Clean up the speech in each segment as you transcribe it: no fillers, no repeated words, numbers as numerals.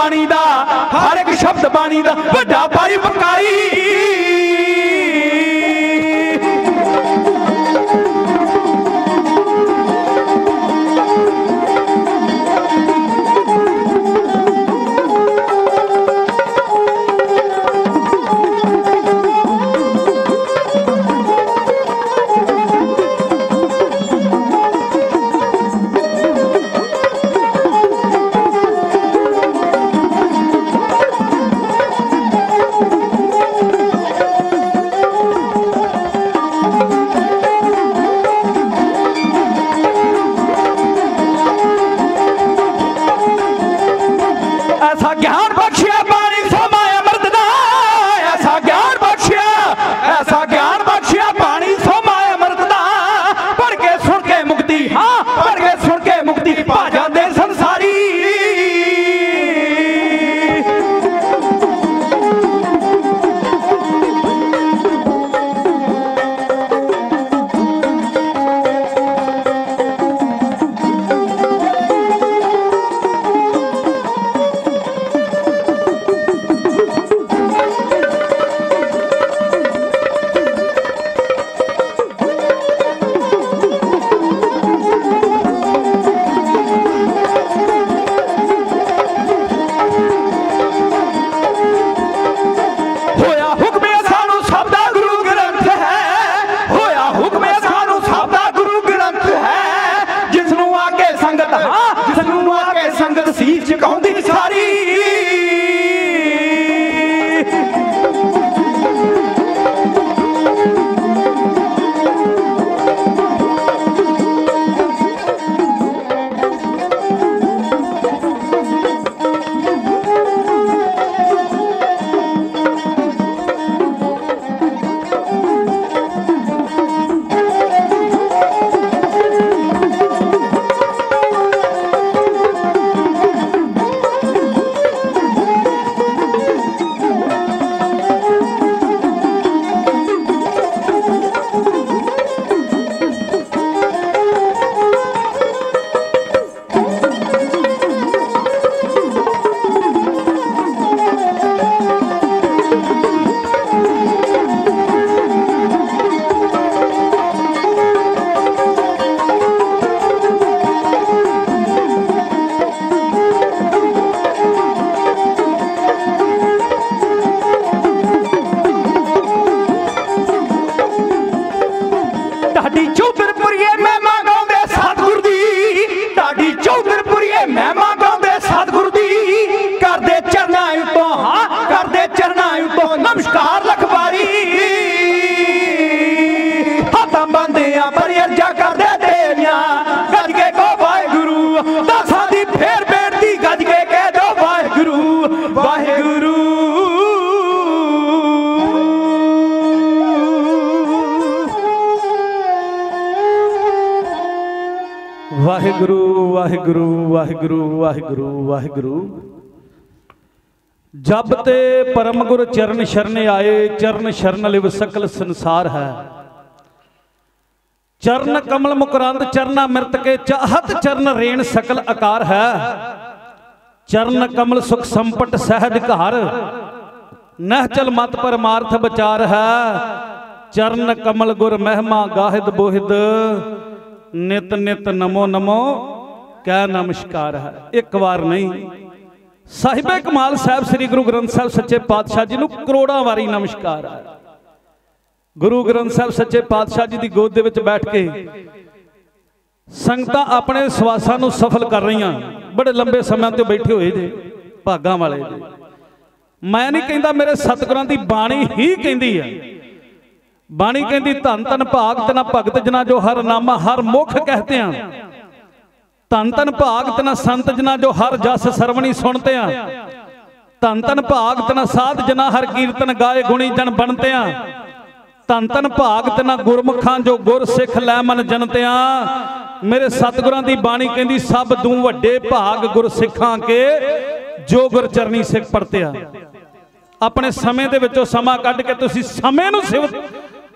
बाणी दा, हर एक शब्द बाणी दा वड्डा परोपकारी। नमस्कार लखबारी हाथा बंदिया पर अर्जा कर दे तेरिया गज के को वाहेगुरु दसा दी फेर बेटी गज के कह दो वाहेगुरु वाहेगुरु वाहेगुरु वाहेगुरु वाहेगुरु वाहेगुरु वाहेगुरु। जब ते परम गुर चरण शरण आए चरण शरण लिव सकल संसार है। चरण कमल मुकरांत चरना मृत के चाहत चरण रेण सकल आकार है। चरण कमल सुख संपट सहज घर नहचल मत परमार्थ विचार है। चरण कमल गुर महिमा गाहिद बोहिद नित नित नमो नमो कै नमस्कार है। एक बार नहीं साहिबे कमाल साहब श्री गुरु ग्रंथ साहब सच्चे पातशाह जी नूं करोड़ां वारी नमस्कार है। गुरु ग्रंथ साहब सच्चे पातशाह जी की गोद दे विच बैठ के संगतां अपने सवासां नूं सफल कर रही। बड़े लंबे समय तो बैठे हुए जे भागां वाले जे। मैं नहीं कहता मेरे सतगुरां दी बाणी ही कहती है। बाणी कहती धन धन भाग तना भगत जना जो हर नामा हर मुख कहते हैं। धन धन भाग तना संत जना जो हर जस सरवणी सुनते हैं। धन धन भाग तना साध जना हर कीर्तन गाए गुणी जन बनते हैं। धन धन भाग तना गुरमुखां जो गुर सिख लै मन जनते हैं। मेरे सतगुरां दी बाणी कहती सब दूं वड्डे भाग गुर सिखां के जो गुर चरनी सिख परते हैं। अपने समय दे विचों समा कढ के तुसीं समय नूं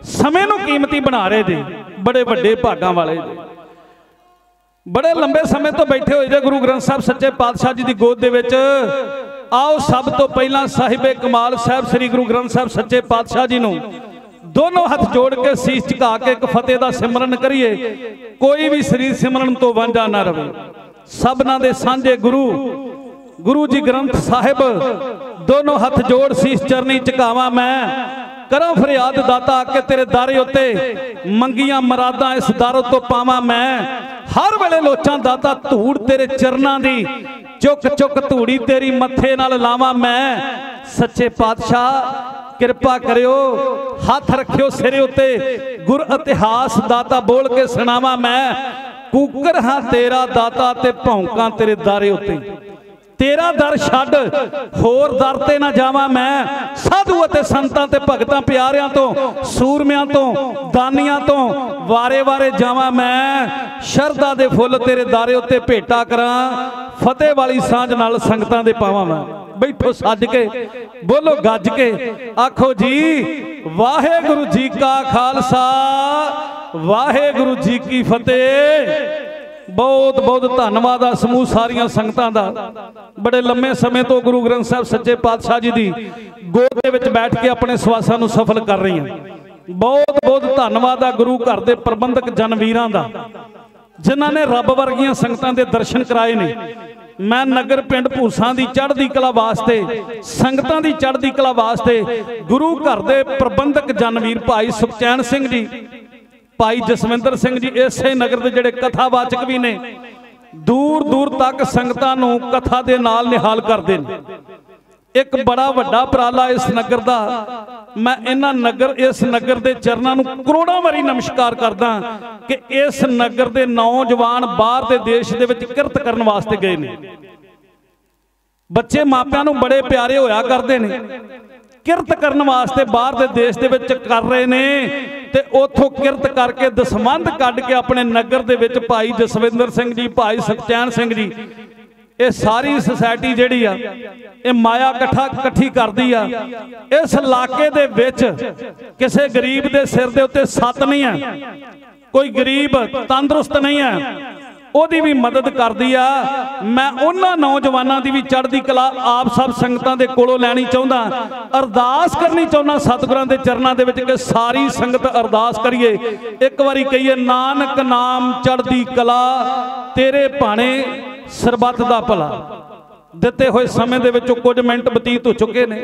समय नूं कीमती बना रहे जी। बड़े वड्डे भागां वाले जी। बड़े लंबे समय तो बैठे हुए जे गुरु ग्रंथ साहब सच्चे पातशाह जी की गोद दे विच आओ सब तो पहला साहिबे कमाल साहब श्री गुरु ग्रंथ साहब सच्चे पातशाह जी नूं दोनों हाथ जोड़ के शीश झुका के एक फतेह दा सिमरन करिए। कोई भी शरीर सिमरन तो वांझा ना रहे। सबना दे सांझे गुरु गुरु जी ग्रंथ साहिब दोनों हाथ जोड़ शीश चरनी झुकावा मैं करा फरियाद दाता आके तेरे दारे उत्ते मंगियां मरादा इस दारों तो पावा मैं। हर वेले लोचां दाता धूड़ तेरे चरना दी चुक चुक धूड़ी तेरी मथे नाल लावा मैं। सच्चे पातशाह कृपा करियो हाथ रखियो सिरे उत्ते गुर इतिहास दाता बोल के सुनावा मैं। कूकर हाँ तेरा दाता ते भौंका तेरे दारे उत्ते तेरा दर छड्ड होर दर ते ना जावां मैं। साधु अते संतां ते भगतां प्यारियां तो सूरमियां तो दानियां तो वारे वारे जावां मैं। शरदा दे फुੱਲ तेरे दारे उत्ते भेटा करां फतेह वाली सांझ नाल संगतां दे पावां मैं। बैठो सज के बोलो गज के आखो जी वाहेगुरु जी का खालसा वाहेगुरु जी की फतेह। बहुत बहुत धन्यवाद आ समूह सारिया संगतां दा। बड़े लंबे समय तो गुरु ग्रंथ साहब सच्चे पातशाह जी दी गोद दे विच बैठ के अपने सवासां नूं सफल कर रही हैं। बहुत बहुत धन्यवाद आ गुरु घर दे प्रबंधक जनवीरां दा जिन्हां ने रब वर्गियां संगतां दे दर्शन कराए ने। मैं नगर पिंड भूसां दी चढ़दी कला वास्ते संगतां दी चढ़दी कला वास्ते गुरु घर दे प्रबंधक जनवीर भाई सुखचैन सिंह जी भाई जसविंदर सिंह जी इसे नगर के जिहड़े कथावाचक भी ने दूर दूर तक संगतां नूं कथा दे नाल निहाल करदे ने। एक बड़ा वड्डा उपराला इस नगर दा। मैं इन्हां नगर इस नगर दे चरनां नूं करोड़ां वारी नमस्कार करदा कि इस नगर दे नौजवान बाहर दे देश दे विच किरत करन वास्ते गए ने। बच्चे मापियां नूं बड़े प्यारे होया करदे ने किरत करन वास्ते बाहर दे देश दे विच कर रहे ने ते उथों किरत करके दसमंध कढ के अपने नगर दे विच भाई जसविंदर सिंह जी भाई सुखचैन सिंह जी ये सारी सोसाइटी जिहड़ी आ ये माया कट्ठी करदी आ। इस इलाके दे विच किसे गरीब दे सिर दे उत्ते सत नहीं है, कोई गरीब तंदुरुस्त नहीं है, ओदी भी मदद करदी आ। मैं उन्हां नौजवानों की भी चढ़दी कला आप सब संगतां दे कोलों लैनी चाहुंदा, अरदास करनी चाहुंदा सतगुरां दे चरनां दे विच कि सारी संगत अरदास करिए। एक बारी कहिए नानक नाम चढ़दी कला तेरे भाणे सरबत दा भला। दिते हुए समय दे विचों कुछ मिनट बतीत हो चुके ने।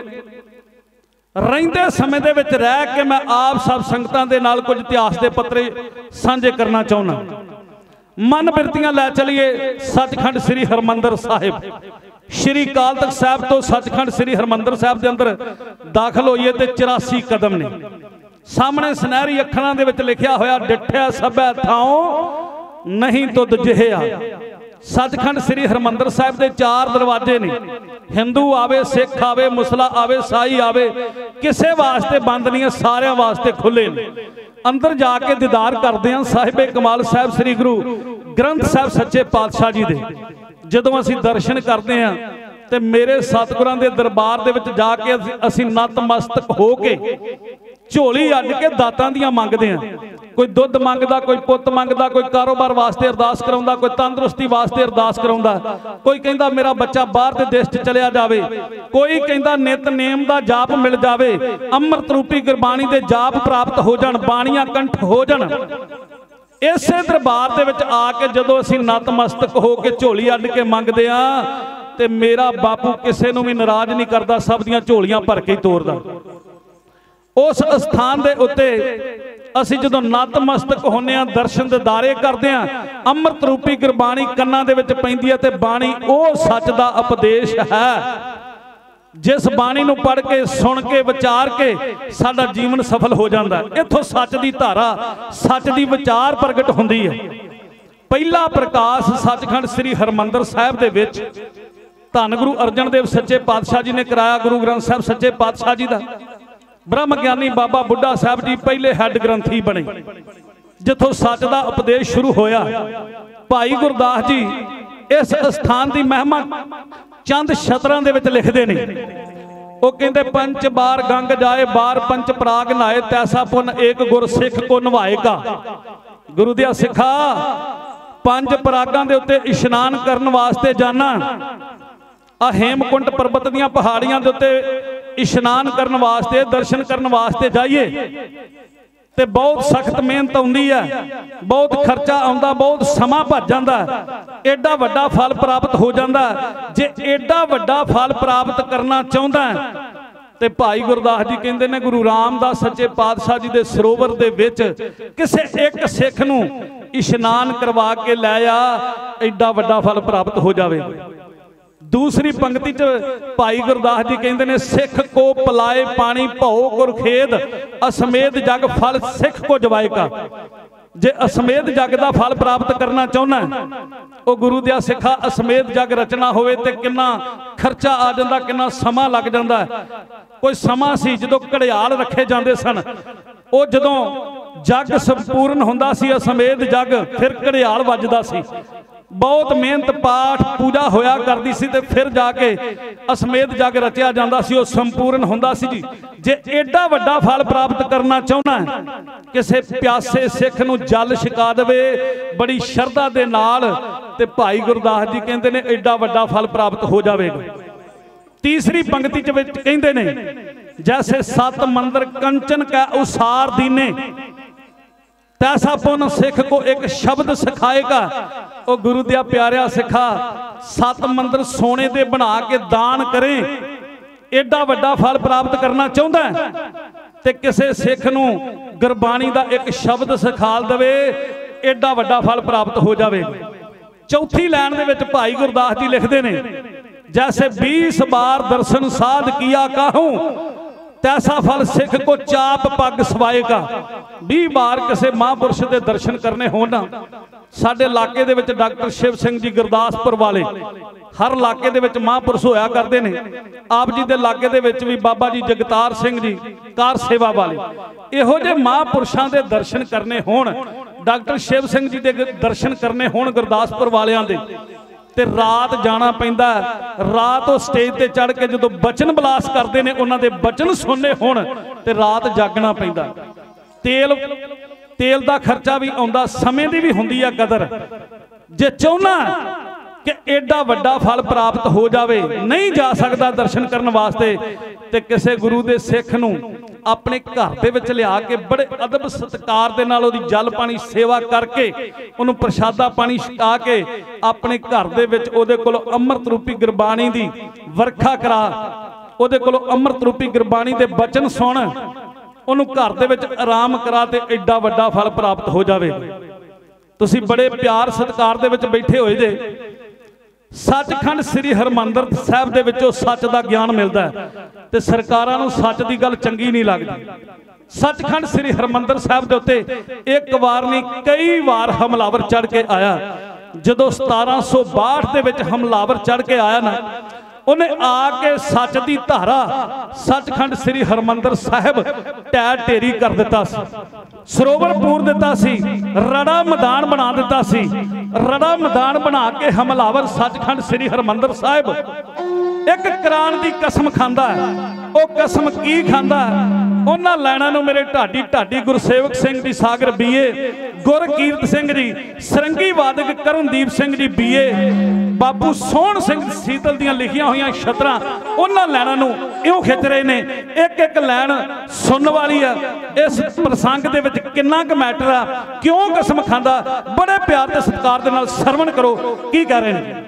रहिंदे समय दे विच रह के मैं आप सब संगतां दे नाल कुछ इतिहास दे पत्रे साझे करना चाहुंदा। मन बिरतियां लै चलिए सचखंड श्री हरमंदर साहिब। श्री अकाल तख्त साहब तो सचखंड श्री हरमंदर साहब के अंदर दाखिल होइए ते 84 कदम ने। सामने सुनहरी अखरां दे विच लिखिया होया डिठिया सभै थाओ नहीं तुद जिहिया। सचखंड श्री हरमंदर साहब के 4 दरवाजे ने। हिंदू आवे सिख आवे मुसला आवे साई आवे किसे वास्ते बंद नहीं है, सारे वास्ते खुले ने। अंदर जाके दीदार करते हैं साहिबे कमाल साहब श्री गुरु ग्रंथ साहब सच्चे पातशाह जी दे। जदों असीं दर्शन करते हैं तो मेरे सतगुरां दे दरबार दे विच जाके असीं नतमस्तक हो के झोली अड्ड के दातां दियां मंगदे हैं। कोई दुध मंगदा, कोई पुत मंगदा, कोई कारोबार वास्ते अरदास कराउंदा, कोई तंदुरुस्ती वास्ते अरदास कराउंदा, कोई कहंदा मेरा बच्चा बाहर दे देश च चलिया जावे, कोई कहंदा नितनेम दा जाप मिल जावे, अमृत रूपी गुरबाणी दे जाप प्राप्त हो जाण, बाणियां कंठ हो जाण। इसे दरबार दे विच आके जदों असीं नतमस्तक हो के झोली अड्ड के मंगदे आ ते मेरा बापू किसे नूं भी नाराज नहीं करदा, सब दियां झोलियां भर के तोरदा। उस स्थान दे उत्ते असीं जदों नतमस्तक होने आ दर्शन दीदारे करते हैं, अमृत रूपी गुरबाणी कन्नां दे विच पैंदी है ते बाणी ओह सच दा उपदेश है जिस बाणी नूं पढ़ के सुन के विचार के साडा जीवन सफल हो जाता है। इत्थों सच दी धारा सच दी विचार प्रगट हुंदी है। पहला प्रकाश सचखंड श्री हरमंदर साहिब दे विच धन गुरु अर्जन देव सच्चे पातशाह जी ने कराया। गुरु ग्रंथ साहिब सच्चे पातशाह जी दा ब्रह्म ज्ञानी बाबा बुढ़ा साहब जी पहले हैड ग्रंथी बने, जिथों सच दा उपदेश शुरू होया। भाई गुरदास जी इस स्थान की महिमा चंद शतरां दे विच लिखदे ने। वो कहते पंच बार गंग जाए बार पंच पराग नहाए तैसा पुन एक गुर सिख को नवाएगा। गुरु दिया सिखा पंज परागां दे उत्ते इशनान करन वास्ते जाना, आ हेमकुंड पर्बत दीयां पहाड़ियां दे उत्ते इशनान करन वास्ते दर्शन करन वास्ते जाइए ते बहुत सख्त मेहनत आउंदी है, बहुत खर्चा आउंदा, बहुत समा भज जांदा, एडा वड्डा फल प्राप्त हो जांदा। जे एडा वड्डा फल प्राप्त करना चाहुंदा ते भाई गुरदास जी कहंदे ने गुरु रामदास सच्चे पातशाह जी दे सरोवर दे विच किसे एक सिख नूं इशनान करवा के लै आ, एडा वड्डा फल प्राप्त हो जावे। दूसरी पंक्ति च भाई गुरदास जी कहते हैं सिख को पिलाए पानी भौ गुरखेद असमेध जग फल सिख को जवाएगा। जे असमेध जग का फल प्राप्त करना चाहना वो गुरु दिया सिखा असमेध जग रचना होवे ते कितना खर्चा आ जाता, कितना समा लग जाता। कोई समा सी जदों घड़ियाल रखे जाते सन, वो जदों जग संपूर्ण हुंदा सी असमेध जग, फिर घड़ियाल वजदा सी। बहुत मेहनत पाठ पूजा होया करती सी ते फिर जाके असमेध जग रचिया जाता सी, वो संपूर्ण हुंदा सी जी। जे एडा वड्डा फल प्राप्त करना चाहना किसे प्यासे सिख नूं जल छका देवे बड़ी शरधा दे नाल ते भाई गुरदास जी कहते ने एडा वड्डा फल प्राप्त हो जाएगा। तीसरी पंक्ति च कहते ने जैसे सत मंदिर कंचन का उसार दीने तैसा पुन सिख को एक शब्द सिखाएगा। वो गुरु दिया प्यारिया सिखा सत मंदिर सोने दे बना के दान करें, एडा वड्डा फल प्राप्त करना चाहता है ते किसे सिख नूं गुरबाणी दा एक शब्द सिखा देवे, एडा वड्डा फल प्राप्त हो जावे। चौथी लाइन दे विच भाई गुरदास जी लिखते ने जैसे 20 बार दर्शन साध किया काहूं तैसा फल सिख को चाप पग सवाएगा। 20 बार किसी महापुरुष के दर्शन करने हो ना। साडे इलाके दे विच डॉक्टर शिव सिंह जी गुरदासपुर वाले हर इलाके दे विच महापुरुष होया करते हैं। आप जी दे इलाके दे विच भी बाबा जी जगतार सिंह जी कार सेवा वाले इहो जे महापुरुषों के दर्शन करने होण, डॉक्टर शिव सिंह जी के दर्शन करने होण गुरदासपुर वालियां दे ते रात जाना पैंदा। रात वो स्टेज ते चढ़ के जो बचन बलास करते हैं उन्हों के बचन सुनने होण ते रात जागना पैंदा। तेल का खर्चा भी आउंदा, समय की भी हुंदी है कदर। जे चाहुंदा कि एडा वड्डा फल प्राप्त हो जावे, नहीं जा सकता दर्शन करने वास्ते ते किसी गुरु के सिख नूं अपने घर दे विच लिया के बड़े अदब सत्कार दे नाल ओदी जल पानी सेवा करके उन्होंने प्रसादा पानी छका के अपने घर दे विच ओदे कोलों अमृत रूपी गुरबाणी दी वर्खा करा, ओदे कोलों अमृत रूपी गुरबाणी दे बचन सुन, उन्होंने घर दे विच आराम करा ते एडा वड्डा फल प्राप्त हो जावे। तुसीं बड़े प्यार सत्कार दे विच बैठे होए जे। सचखंड श्री हरमंदर साहब दे विचों सच का ज्ञान मिलता है ते सरकारां नूं सच की गल चंगी नहीं लगती। सचखंड श्री हरमंदर साहब दे उत्ते एक बार नहीं कई बार हमलावर चढ़ के आया। जदों 1762 दे विच हमलावर चढ़ के आया ना, उन्हें आके सच की धारा सचखंड श्री हरमंदर साहब टैर ढेरी कर दिता सी, सरोवर पूर दिता सी, रड़ा मैदान बना दिता सी। रड़ा मैदान बना के हमलावर सचखंड श्री हरमंदर साहब एक कुरान की कसम खांदा है। वो कसम की खांदा है? उन्हां लैणां नूं मेरे ढाडी ढाडी गुरसेवक सिंह जी सागर बीए, गुरकीरत सिंह जी सरंगी वादक करनदीप सिंह जी बीए, बाबू सोहण सिंह सीतल दियां लिखियां हुई छतरां उन्हां लैणां नूं इउं खिच रहे ने। एक एक लैण सुनने वाली है। इस प्रसंग दे विच किन्ना क मैटर आ, क्यों कसम खांदा, बड़े प्यार ते सत्कार दे नाल सरवण करो की कह रहे हैं।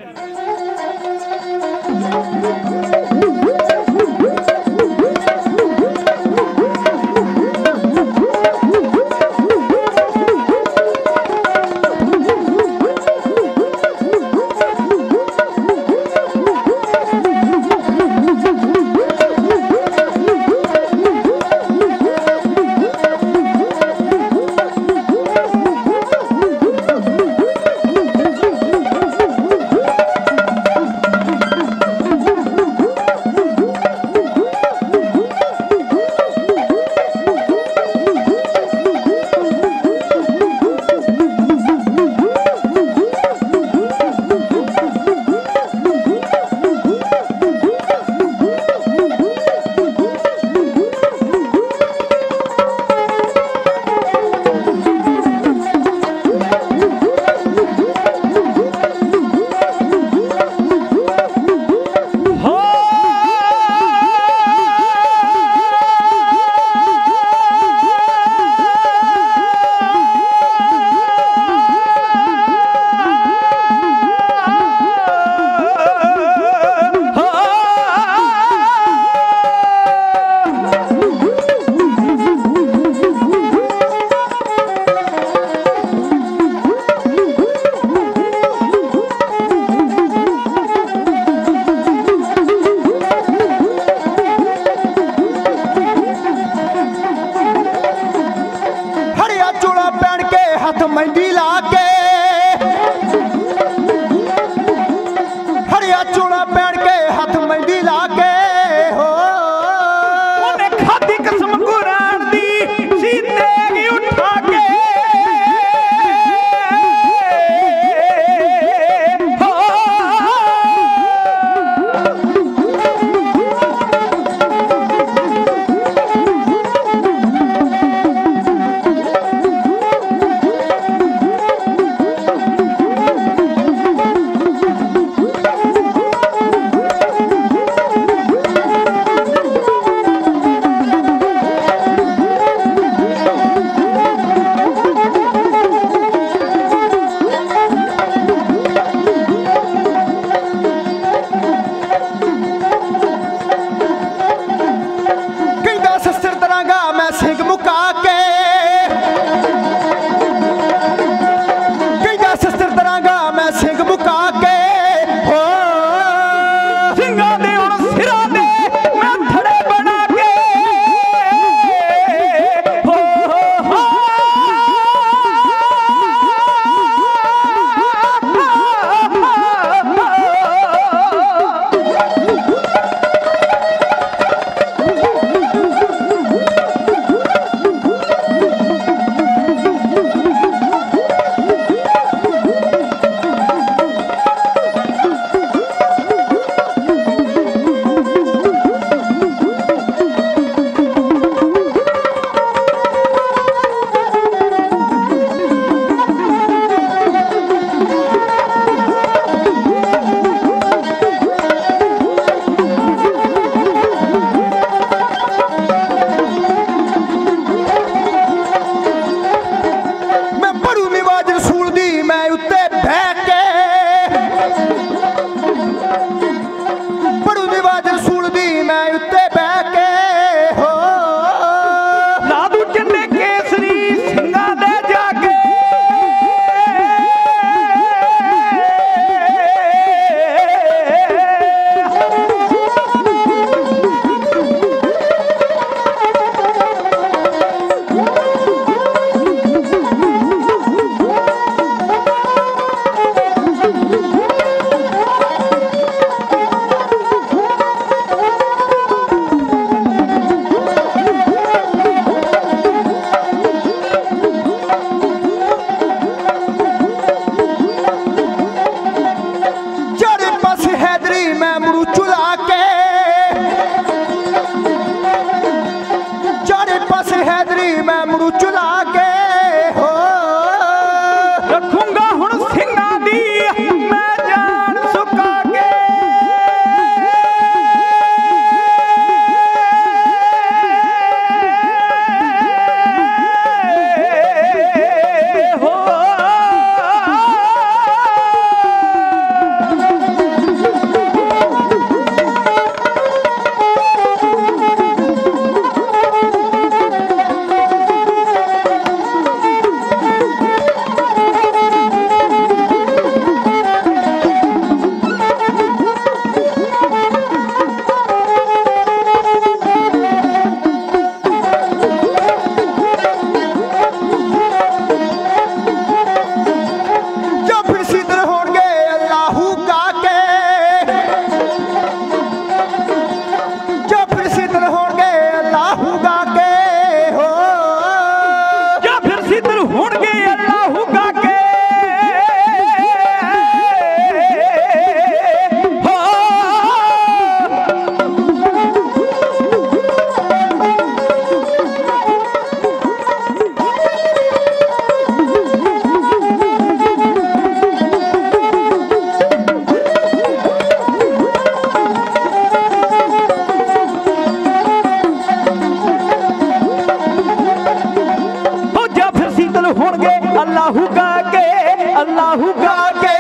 गा के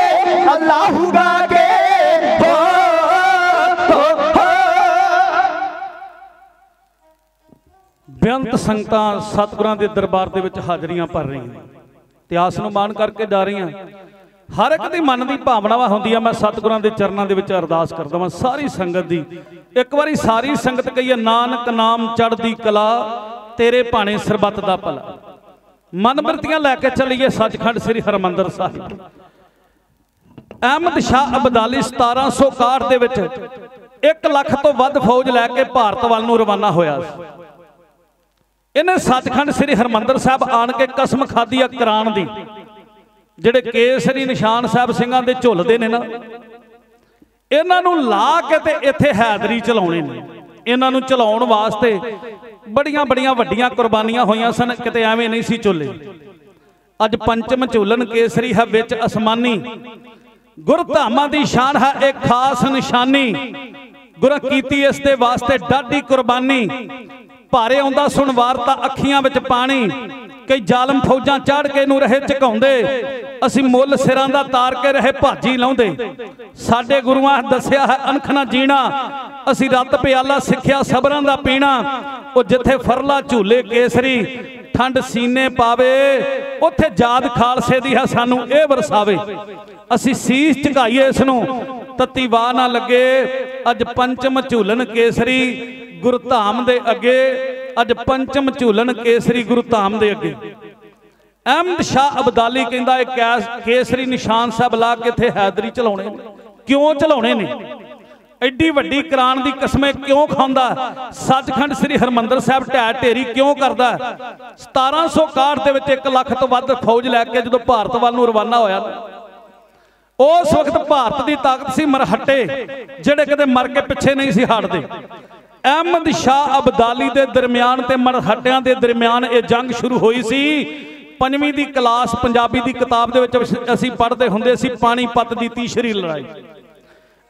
अल्लाहू गा के हो बेअंत संगतां सतगुरां दे दरबार दे विच हाਜ਼ਰੀਆਂ भर रही इतिहास नूं मान करके जा रही। हर एक दी मन की भावनावां हुंदियां। मैं सतगुरां दे चरनां दे विच अरदास करदा वां सारी संगत दी। एक बारी सारी संगत कहिए नानक नाम चढ़दी कला तेरे भाणे सरबत दा भला। मन बिरतियां लैके चलीए सचखंड श्री हरमंदर साहिब। अहमद शाह अब्दाली 1761 दे विच 1 लाख तो वध फौज लैके भारत वाल नूं रवाना होया। इन्हें सचखंड श्री हरमंदर साहब आन के कसम खाधी आ करान दी। ਜਿਹੜੇ केसरी निशान साहब ਸਿੰਘਾਂ ਦੇ ਝੁੱਲਦੇ ਨੇ ਨਾ ਇਹਨਾਂ ਨੂੰ ਲਾ ਕੇ ਤੇ ਇੱਥੇ ਹੈਦਰੀ ਚਲਾਉਣੇ ਨੇ। ਇਹਨਾਂ ਨੂੰ ਚਲਾਉਣ ਵਾਸਤੇ ਬੜੀਆਂ ਬੜੀਆਂ ਵੱਡੀਆਂ ਕੁਰਬਾਨੀਆਂ ਹੋਈਆਂ ਸਨ। ਕਿਤੇ ਐਵੇਂ ਨਹੀਂ ਸੀ ਝੁੱਲੇ। ਅੱਜ ਪੰਚਮ ਝੂਲਨ ਕੇਸਰੀ ਹੈ ਵਿੱਚ ਅਸਮਾਨੀ। ਗੁਰਧਾਮਾਂ ਦੀ ਸ਼ਾਨ ਹੈ ਇੱਕ ਖਾਸ ਨਿਸ਼ਾਨੀ। ਗੁਰਾਂ ਕੀਤੀ ਇਸ ਦੇ ਵਾਸਤੇ ਡਾਢੀ ਕੁਰਬਾਨੀ। ਭਾਰੇ ਆਉਂਦਾ ਸੁਣ ਵਾਰਤਾ ਅੱਖੀਆਂ ਵਿੱਚ ਪਾਣੀ। कई जालम फौजां चढ़ के नूं रहे झकाउंदे। असीं मुल सिरां दा तार के रहे भाजी लाउंदे। साडे गुरुआं दस्सिया है अनख ना जीना। असीं रत प्याला सिक्ख्या सबरां दा पीना। ओ जिथे फरला झूले केसरी ठंड सीने पावे उत्थे जाद खालसे दी है सानू ए वरसावे। असीं सीस झुकाईए इस नूं तत्ती वाह ना लगे। अज पंचम झूलन केसरी गुरधाम दे अगे। अज पंचम झूलन केसरी गुरधाम दे अगे। अहमद शाह अब्दाली कहंदा है केसरी निशान साहब ला के इत्थे हैदरी चलाउणे। क्यों चलाउणे ने? एडी वड्डी करान दी कसमें क्यों खांदा? सचखंड श्री हरमंदर साहब ढै ढेरी क्यों करदा? 1761 दे विच 1 लाख तो वध फौज लैके जदों भारत वाल नूं रवाना होया उस वक्त भारत की ताकत सी मरहट्टे जिहड़े कदे मर के पिछे नहीं सी हटदे। अहमद शाह अब्दाली के दरम्यान ते मरहटियां के दरम्यान ये जंग शुरू हुई सी। 5वीं दी क्लास पंजाबी की किताब दे विच असीं पढ़दे हुंदे सी पानीपत दी तीसरी लड़ाई।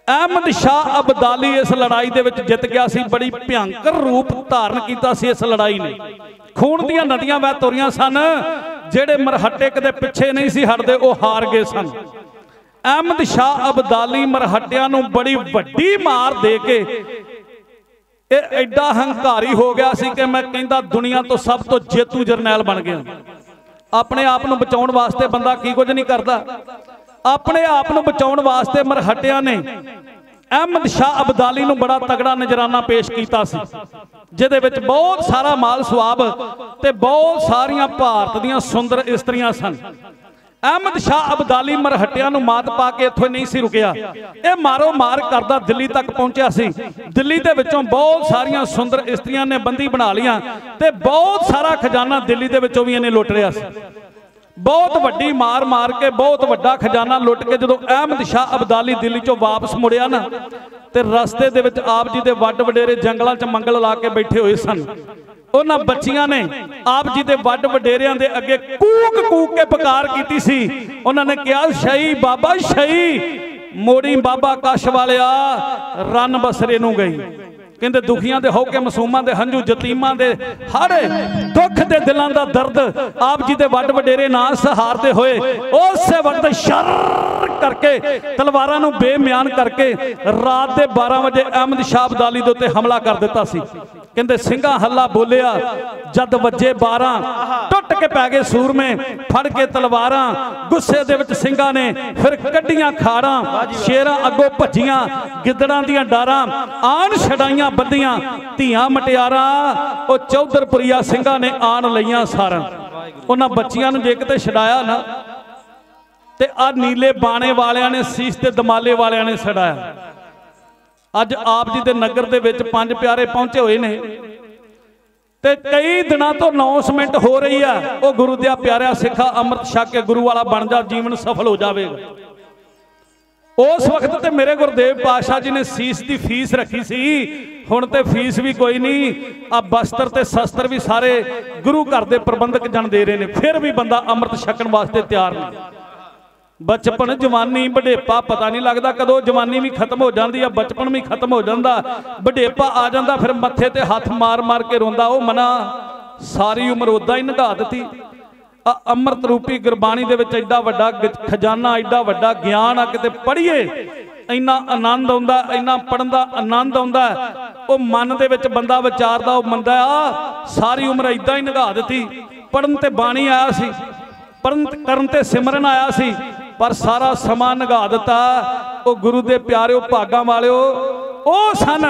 अहमद शाह अब्दाली इस लड़ाई दे विच जित गया सी। बड़ी भयंकर रूप धारण कीता सी इस लड़ाई ने। खून दीयां नदियां वह तुरियां सन। जिहड़े मरहट्टे कदे पिछे नहीं सी हटदे वो हार गए सन। अहमद शाह अब्दाली मरहटियां नूं बड़ी वड्डी मार दे के एडा हंकारी हो गया सी कि मैं कहंदा दुनिया तो सब तो जेतू जरनैल बन गया। अपने आप नूं बचाउण वास्ते बंदा की कुछ नहीं करता। अपने आप नूं बचाउण वास्ते मरहटियां ने अहमद शाह अब्दाली नूं बड़ा तगड़ा नजराना पेश कीता सी। जिहदे विच बहुत सारा माल सुआब ते बहुत सारियां भारत दीयां सुंदर इस्त्रियां सन। अहमद शाह अब्दाली मरहटियां नूं मात पा के इत्थों नहीं सी रुकिया। ये मारो मार करदा दिल्ली तक पहुंचा सी। दिल्ली दे विचों बहुत सारियां सुंदर इस्त्रियां ने बंदी बना लिया ते बहुत सारा खजाना दिल्ली दे विचों भी इन्हें लुट लिया सी। बहुत वड्डी मार मार के बहुत वड्डा खजाना लुट के जदों अहमद शाह अब्दाली दिल्ली चों वापस मुड़िया ना ते रस्ते दे विच आप जी दे वड्ड वडेरे जंगलां च मंगल ला के बैठे हुए सन। उन्हां बच्चियां ने आप जी दे वड्ड वडेरियां दे अगे कूक कूक के पुकार कीती सी। उन्होंने कहा शही बाबा शही मोड़ी बाबा कश वालिया रन बसरे नूं गई। कहते दुखियां दे होके मासूमां दे हंझू यतीमां दे हर दुख दे दिलां दा दर्द आप जी दे वड्ड वडेरे ना सहारते होए उस वक्त शर करके तलवारां नूं बेम्यान करके रात दे 12 बजे अहमद शाह अब्दाली दे उत्ते हमला कर दिता सी। कहते सिंघा हल्ला बोलिया जद वजे 12 टुट के पै गए सूर में फड़ के तलवारां। गुस्से दे विच सिंघा ने फिर कड्डियां खाड़ां शेरां अगों भज्जियां गिदड़ां दियां डारां आन छड़ाइयां बंदियां धीआं मटियारां ओ चौधरपुरिया सिंघा ने आन लईयां सारां। उन्हां बच्चियां नूं जे किते छड़ाया ना ते आ नीले बाणे वालियां ने सीस ते दमाले वालियां ने छड़ाया। अज आप जी दे नगर दे विच 5 प्यारे पहुंचे हुए ने ते कई दिनों तो अनाउंसमेंट हो रही है वो गुरु दिया प्यारा सिखा अमृत छक के गुरु वाला बन जा जीवन सफल हो जाएगा। उस वक्त ते मेरे गुरुदेव पातशाह जी ने सीस की फीस रखी सी। हुण ते फीस भी कोई नहीं। अब वस्त्र ते शस्त्र भी सारे गुरु घर के प्रबंधक जन दे रहे हैं। फिर भी बंदा अमृत छकण वास्ते तैयार नहीं। बचपन जवानी बडेपा पता नहीं लगता कदों जवानी भी खत्म हो जाती है बचपन भी खत्म हो जाता बडेपा आ जाता फिर मत्थे ते हाथ मार मार के रोंदा ओ मना सारी उम्र उदा ही नगा दी। अमृत रूपी गुरबाणी दे विच एडा वड्डा खजाना एडा वड्डा ज्ञान आ किते पढ़िए इन्ना आनंद आउंदा इन्ना पढ़न दा आनंद आउंदा ओ मन दे विच बंदा विचारदा ओ मंदा आ सारी उम्र इदां ही निभा दित्ती पढ़न ते बाणी आया सी पढ़न करन ते सिमरन आया सी पर सारा समा निभा दिता ओ गुरु दे प्यारिओ भागां वालिओ ओ सन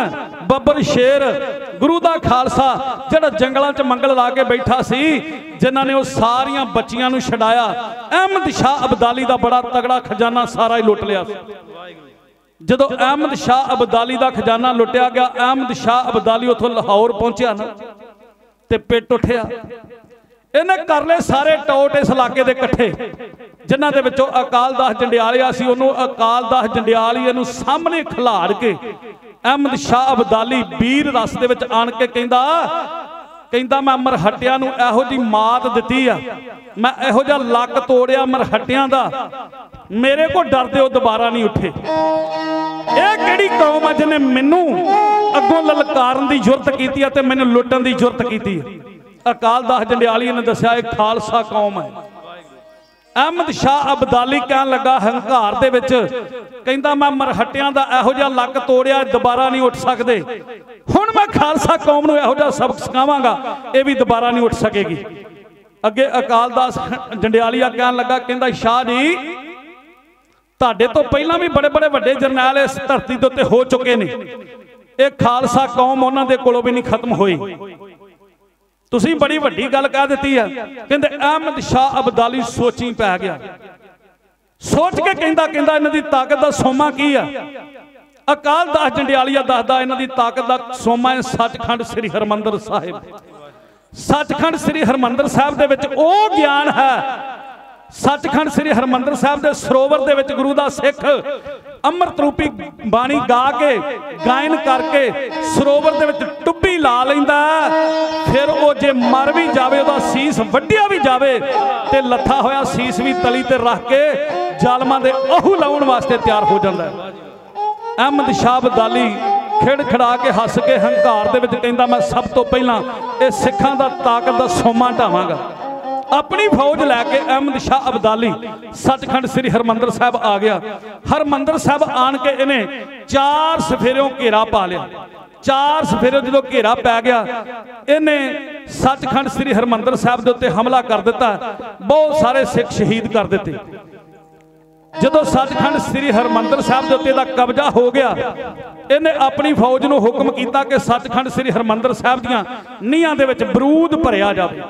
बब्बर शेर गुरु दा खालसा जिहड़ा जंगलां च मंगल ला के बैठा सी जिन्हां ने ओ सारियां बच्चियां नूं छडाया अहमद शाह अब्दाली दा बड़ा तगड़ा खजाना सारा ही लुट लिया जदों अहमद शाह अब्दाली दा खजाना लुटिया गया अहमद शाह अब्दाली उथों लाहौर पहुंचा ना ते पिट उठिया इन्हें कर ले सारे टोट इस इलाके दे इकट्ठे जिन्हां दे विचों अकाल दास जंडियालिया सी उहनूं अकाल दास जंडियालिया नूं सामने खिलाड़ के अहमद शाह अब्दाली वीर रस दे विच आण के कहंदा मैं मरहटियां नूं इहो जी मात दित्ती आ मैं इहो जिहा लक तोड़िया मरहटियां दा मेरे को डरदे ओ दोबारा नहीं उठे ਇਹ ਕਿਹੜੀ कौम है जिन्हें मैनू अगों ललकारन की जुरत की ते मैनू लुटन की जुरत की अकाल दास जंडियाली ने दसिया एक खालसा कौम है अहमद शाह अब्दाली कह लगा हंकार दे विच कहंदा मैं मरहटियां दा इहो जिहा लक तोड़िया दोबारा नहीं उठ सकते हुण मैं खालसा कौम नूं इहो जिहा सबक सिखावांगा ये भी दोबारा नहीं उठ सकेगी अगे अकाल दास जंडियालिया कह लगा कहंदा शाह जी तुहाडे तो पहला भी बड़े बड़े वड्डे जरनैल इस धरती दे उत्ते हो चुके ने ये खालसा कौम उन्हां दे कोलों भी नहीं खत्म होई तुसीं बड़ी वड्डी गल कह दित्ती है कहंदे अहमद शाह अब्दाली सोची पै गया सोच के कहंदा इन्हां दी ताकत दा सोमा की है अकाल दास जंडियालिया दसदा इन्हां दी ताकत दा सोमा है सचखंड श्री हरमंदर साहिब सचखंड श्री हरमंदर साहिब दे विच ओ ज्ञान है सचखंड श्री हरमंदर साहिब दे सरोवर दे विच गुरु दा सिख अमृत रूपी बाणी गा के गायन करके सरोवर दे विच टुब्बी ला लैंदा फिर वो जे मर भी जावे ओदा सीस वड्डिया भी जावे ते लथा होया सीस भी तली ते रख के जालमां दे आहू लाउण वास्ते तैयार हो जांदा है अहमद शाह अब्दाली खिड़ खड़ा के हस के हंकार दे विच कहंदा मैं सब तो पहला ये सिखां दा ताकत दा सोमा ढावांगा अपनी फौज लैके अहमद शाह अब्दाली सचखंड श्री हरमंदर साहब आ गया हरमंदर साहब आन के इन्हें 4 सफेरों घेरा पा लिया 4 सफेरों जो घेरा पै गया इन्हें सचखंड श्री हरमंदर साहब के उत्ते हमला कर दिता बहुत सारे सिख शहीद कर दिते जदों सचखंड श्री हरमंदर साहब के उत्ते दा कब्जा हो गया इन्हें अपनी फौज नूं हुक्म किया कि सचखंड श्री हरमंदर साहब दीआं नीहां दे विच बरूद भरिया जावे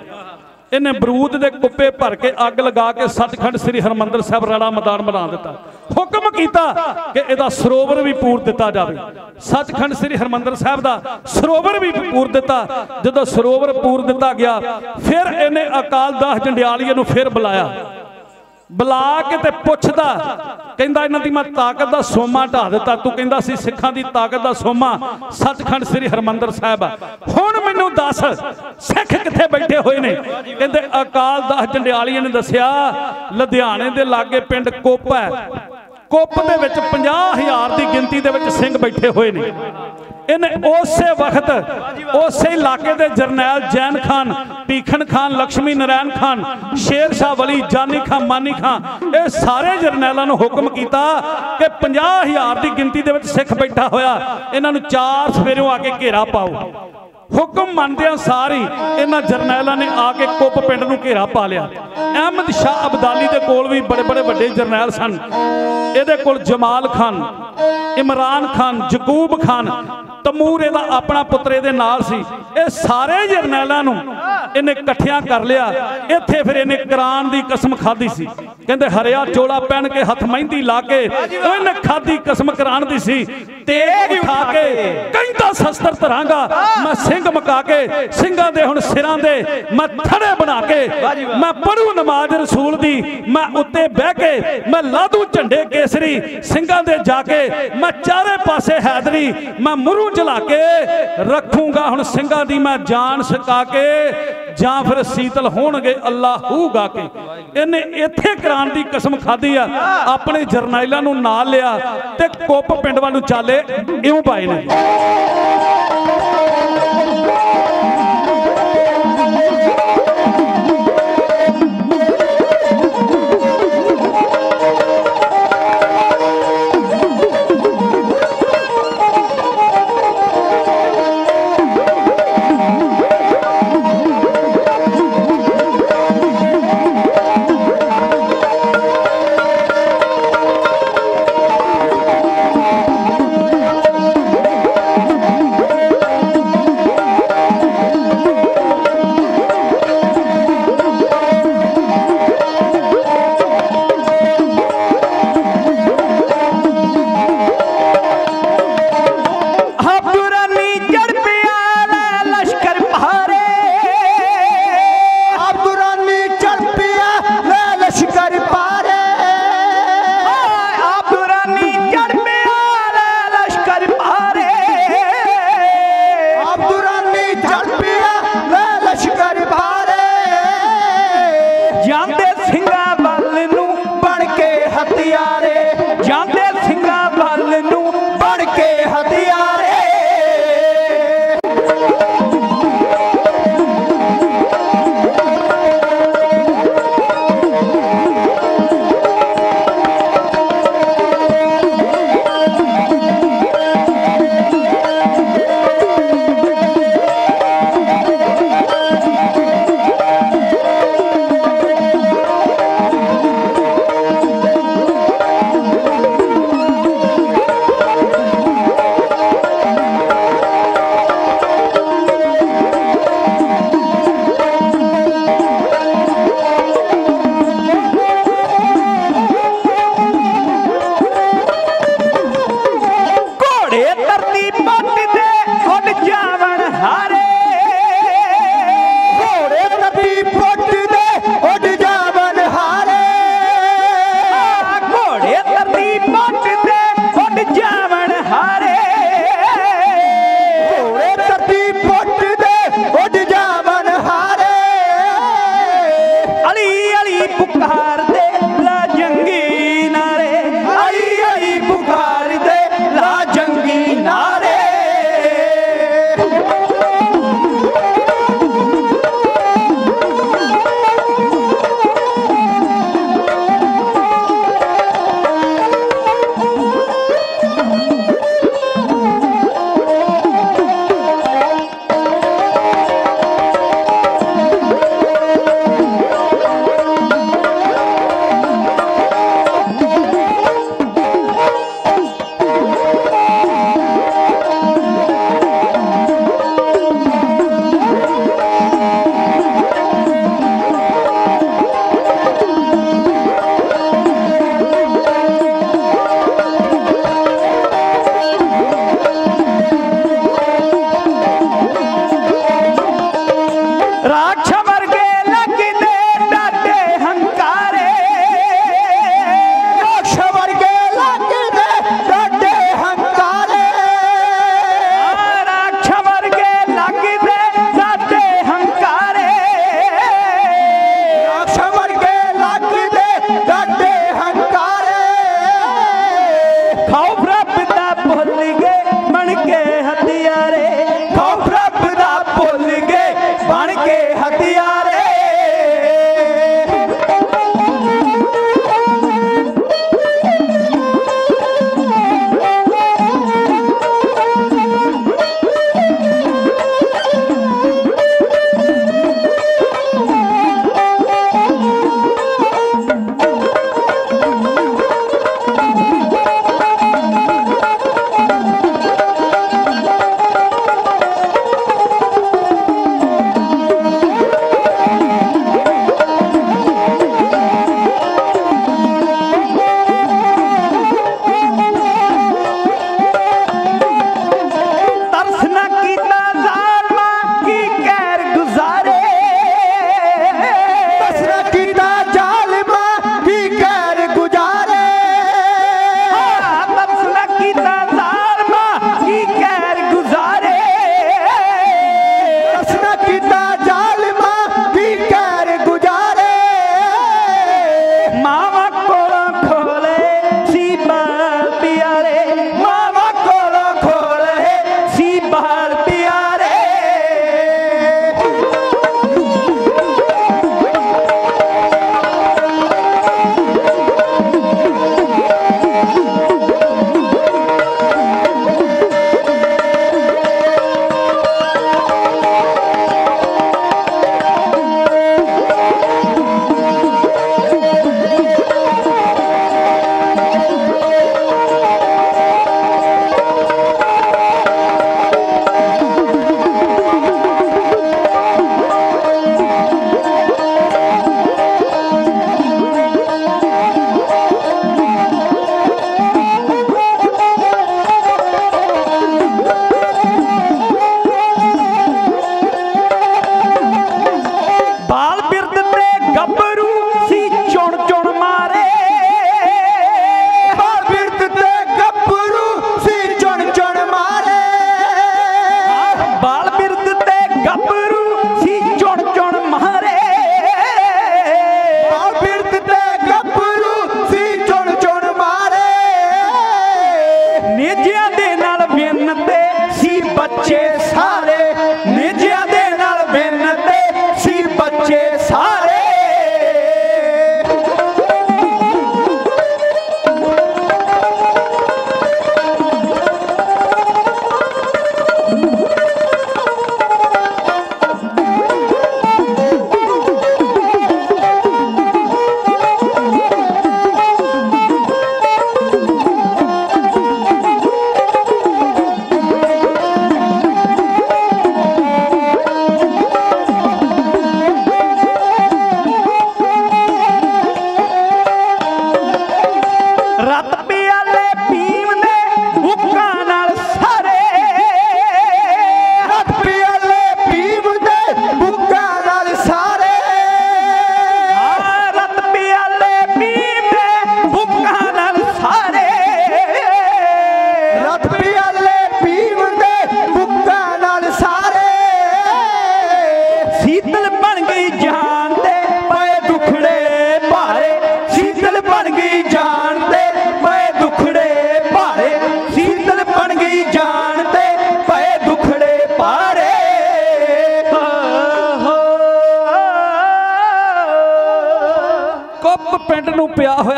इन्हें बरूद के कुप्पे भर के अग लगा के सचखंड श्री हरमंदर साहब राड़ा मैदान बना दिता हुक्म किया कि इहदा सरोवर भी पूर दिता जाए सचखंड श्री हरमंदर साहब का सरोवर भी पूर दिता जदों सरोवर पूर दिता गया फिर इन्हें अकाल दास जंडियालिया नूं फिर बुलाया बुला के ते पुछदा कहंदा इन्हां दी मैं ताकत दा सोमा ढा दिता तू कहंदा सी सिखां दी ताकत दा सोमा सचखंड श्री हरमंदर साहब हुण मैनूं दस सिख कित्थे बैठे होए ने कहंदे अकाल दास जंडियालिया ने दसिया लुधियाणे दे लागे पिंड कुप है कुप दे विच 50,000 की गिनती दे विच सिंह बैठे हुए ने इन्हें उसे वक्त उसे इलाके के जरनैल जैन खान भीखन खान लक्ष्मी नारायण खान शेर शाह वली जानी खान मानी खान ये सारे जरनैलों ने हुक्म किया कि 50,000 की गिनती के सिख बैठा होया इन्होंने 4 सफेरों आके घेरा पाओ हुक्म मानदियां सारी इन्हां जरनैलों ने आके कुप पिंड नूं घेरा पा लिया अहमद शाह अब्दाली दे कोल भी बड़े बड़े वड्डे जरनैल सन इहदे कोल जमाल खान इमरान खान जकूब खान तमूर इहदा अपना पुत्र इहदे नाल सी ये सारे जरनैलों नूं इन्हें इकट्ठियां कर लिया इत्थे फिर इन्हें कुरान दी कसम खाधी सी कहंदे हरिया चोला पहन के हथ मेहंदी ला के इन्हें खाधी कसम कुरान दी सी तेग उठा के कहंदा शस्त्र धरांगा मैं सिंह मका के सिंघां दे हुण सिरां दे मैं थड़े बना के मैं पढ़ू नमाज रसूल दी मैं उत्ते बह के मैं लादू झंडे केसरी सिंघां दे जाके मैं चारे पासे हैदरी मैं मुरू जला के रखूंगा हुण सिंघां दी मैं जान छका के जां फिर शीतल होणगे अल्लाह गा के इन्हें इत्थे कुरान दी कसम खाधी आ अपने जरनैलां नूं नाल लिया ते कुप पिंड वाल नूं चाले इउं पाए ने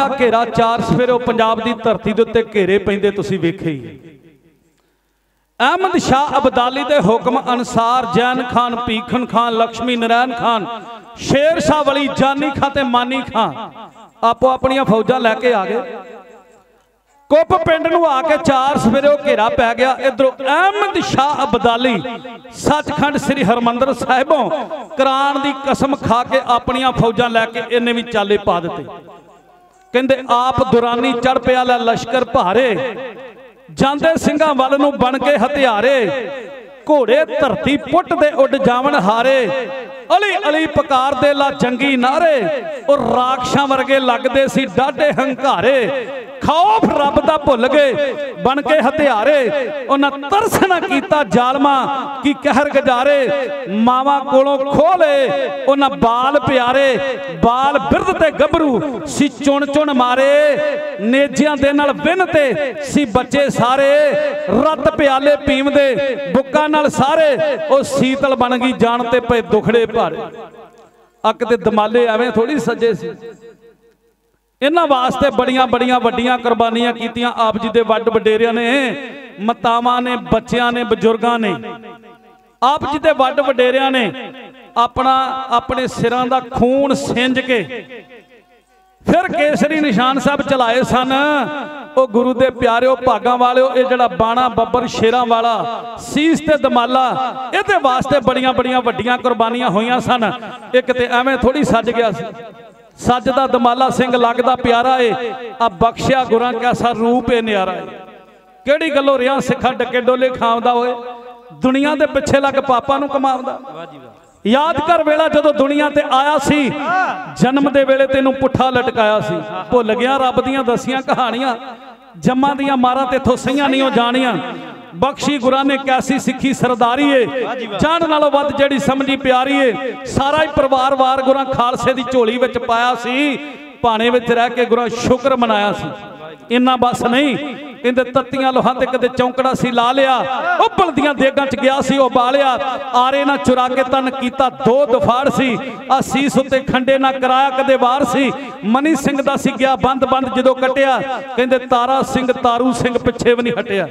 होया घेरा चार सफेरे पंजाब की धरती के उत्ते घेरे पैंदे तुसीं वेखे ही। अहमद शाह अब्दाली के हुक्म अनुसार जैन खान, भीखन खान, लक्ष्मी नारायण खान, शेर शाह वली, जानी खां ते मानी खां आपो अपनियां फौजां लैके आ गए। कुप पिंड नूं आके चार सवेरे घेरा पै गया। इधरों अहमद शाह अब्दाली सचखंड श्री हरमंदर साहिबों कुरान की कसम खा के अपनियां फौजां लैके इन्हें भी चाले पा दिते। कहंदे आप दुरानी चढ़ पिया लश्कर भारे, जांदे सिंघां वल नूं बन के हथियारे, घोड़े धरती पुट दे उड जावन हारे, अली अली पकार दे ला जंगी नारे, और राक्षां वर्गे लगदे सी डाढे हंकारे, खौफ रब दा भुल गए बन के हथियारे, उन्हां तरस ना कीता जालमा की कहर गजारे, मावां कोलों खोले उन्हां बाल प्यारे, बाल बिरध ते गभरू सी चुन चुन मारे, नेजियां दे नाल विनते सी बच्चे सारे, रत प्याले पीवदे बुक्कां नाल सारे, ओ सीतल बन गई जानते पे दुखड़े भारे। अक ते दमाले एवें थोड़ी सजे सी, इन्हां वास्ते बड़ियां बड़ियां वड्डियां कुर्बानियां कीतियां आप जी दे वड्ड वडेरियां ने, मातावां ने, बच्चियां ने, बजुर्गां ने। आप जी दे वड्ड वडेरियां ने अपना अपने सिरां दा खून सिंज के फिर केसरी निशान साहब चलाए सन। ओ गुरु दे प्यारिओ, भागां वालिओ, ये जड़ा बाणा बब्बर शेरां वाला सीस ते दमाला, इहदे वास्ते बड़ियां बड़ियां वड्डियां कुर्बानियां होईयां सन। एक ते एवें थोड़ी सज गया सी, सजदा दमाला सिंह लगदा प्यारा है, आ बख्शिया गुरां कैसा रूप है न्यारा है। किहड़ी गल्लों रिया सिखा डके डोले खावदा होए, दुनिया दे पिछे लग पापा नूं कमावदा। याद कर वेला जदों दुनिया ते आया सी, जन्म दे वेले तेनूं पुट्ठा लटकाया सी, भुल गया रब दियां दसियां कहानियां, जम्मा दियां मारां तेथों सहियां नहीं हो जानियां। बख्शी गुरां ने कैसी सिखी सरदारी है, जान नालों वध जेड़ी समझी प्यारी है। सारा ही परिवार वार गुरां खालसे दी झोली विच पाया सी, भाणे विच रह के गुरां शुक्र मनाया सी। इन्ना बस नहीं, कहते तत्तियां लोहां ते कदे चौंकड़ा सी ला लिया, उबलदियां देगां च गया सी उबालिया, आरे ना चुरा के तन कीता दो दफाड़ सी, आसीस उत्ते खंडे ना कराया कदे वार सी। मनी सिंह दा सी गया बंद बंद जदों कटिया, कहते तारा सिंह तारू सिंह पिछे भी नहीं हटिया।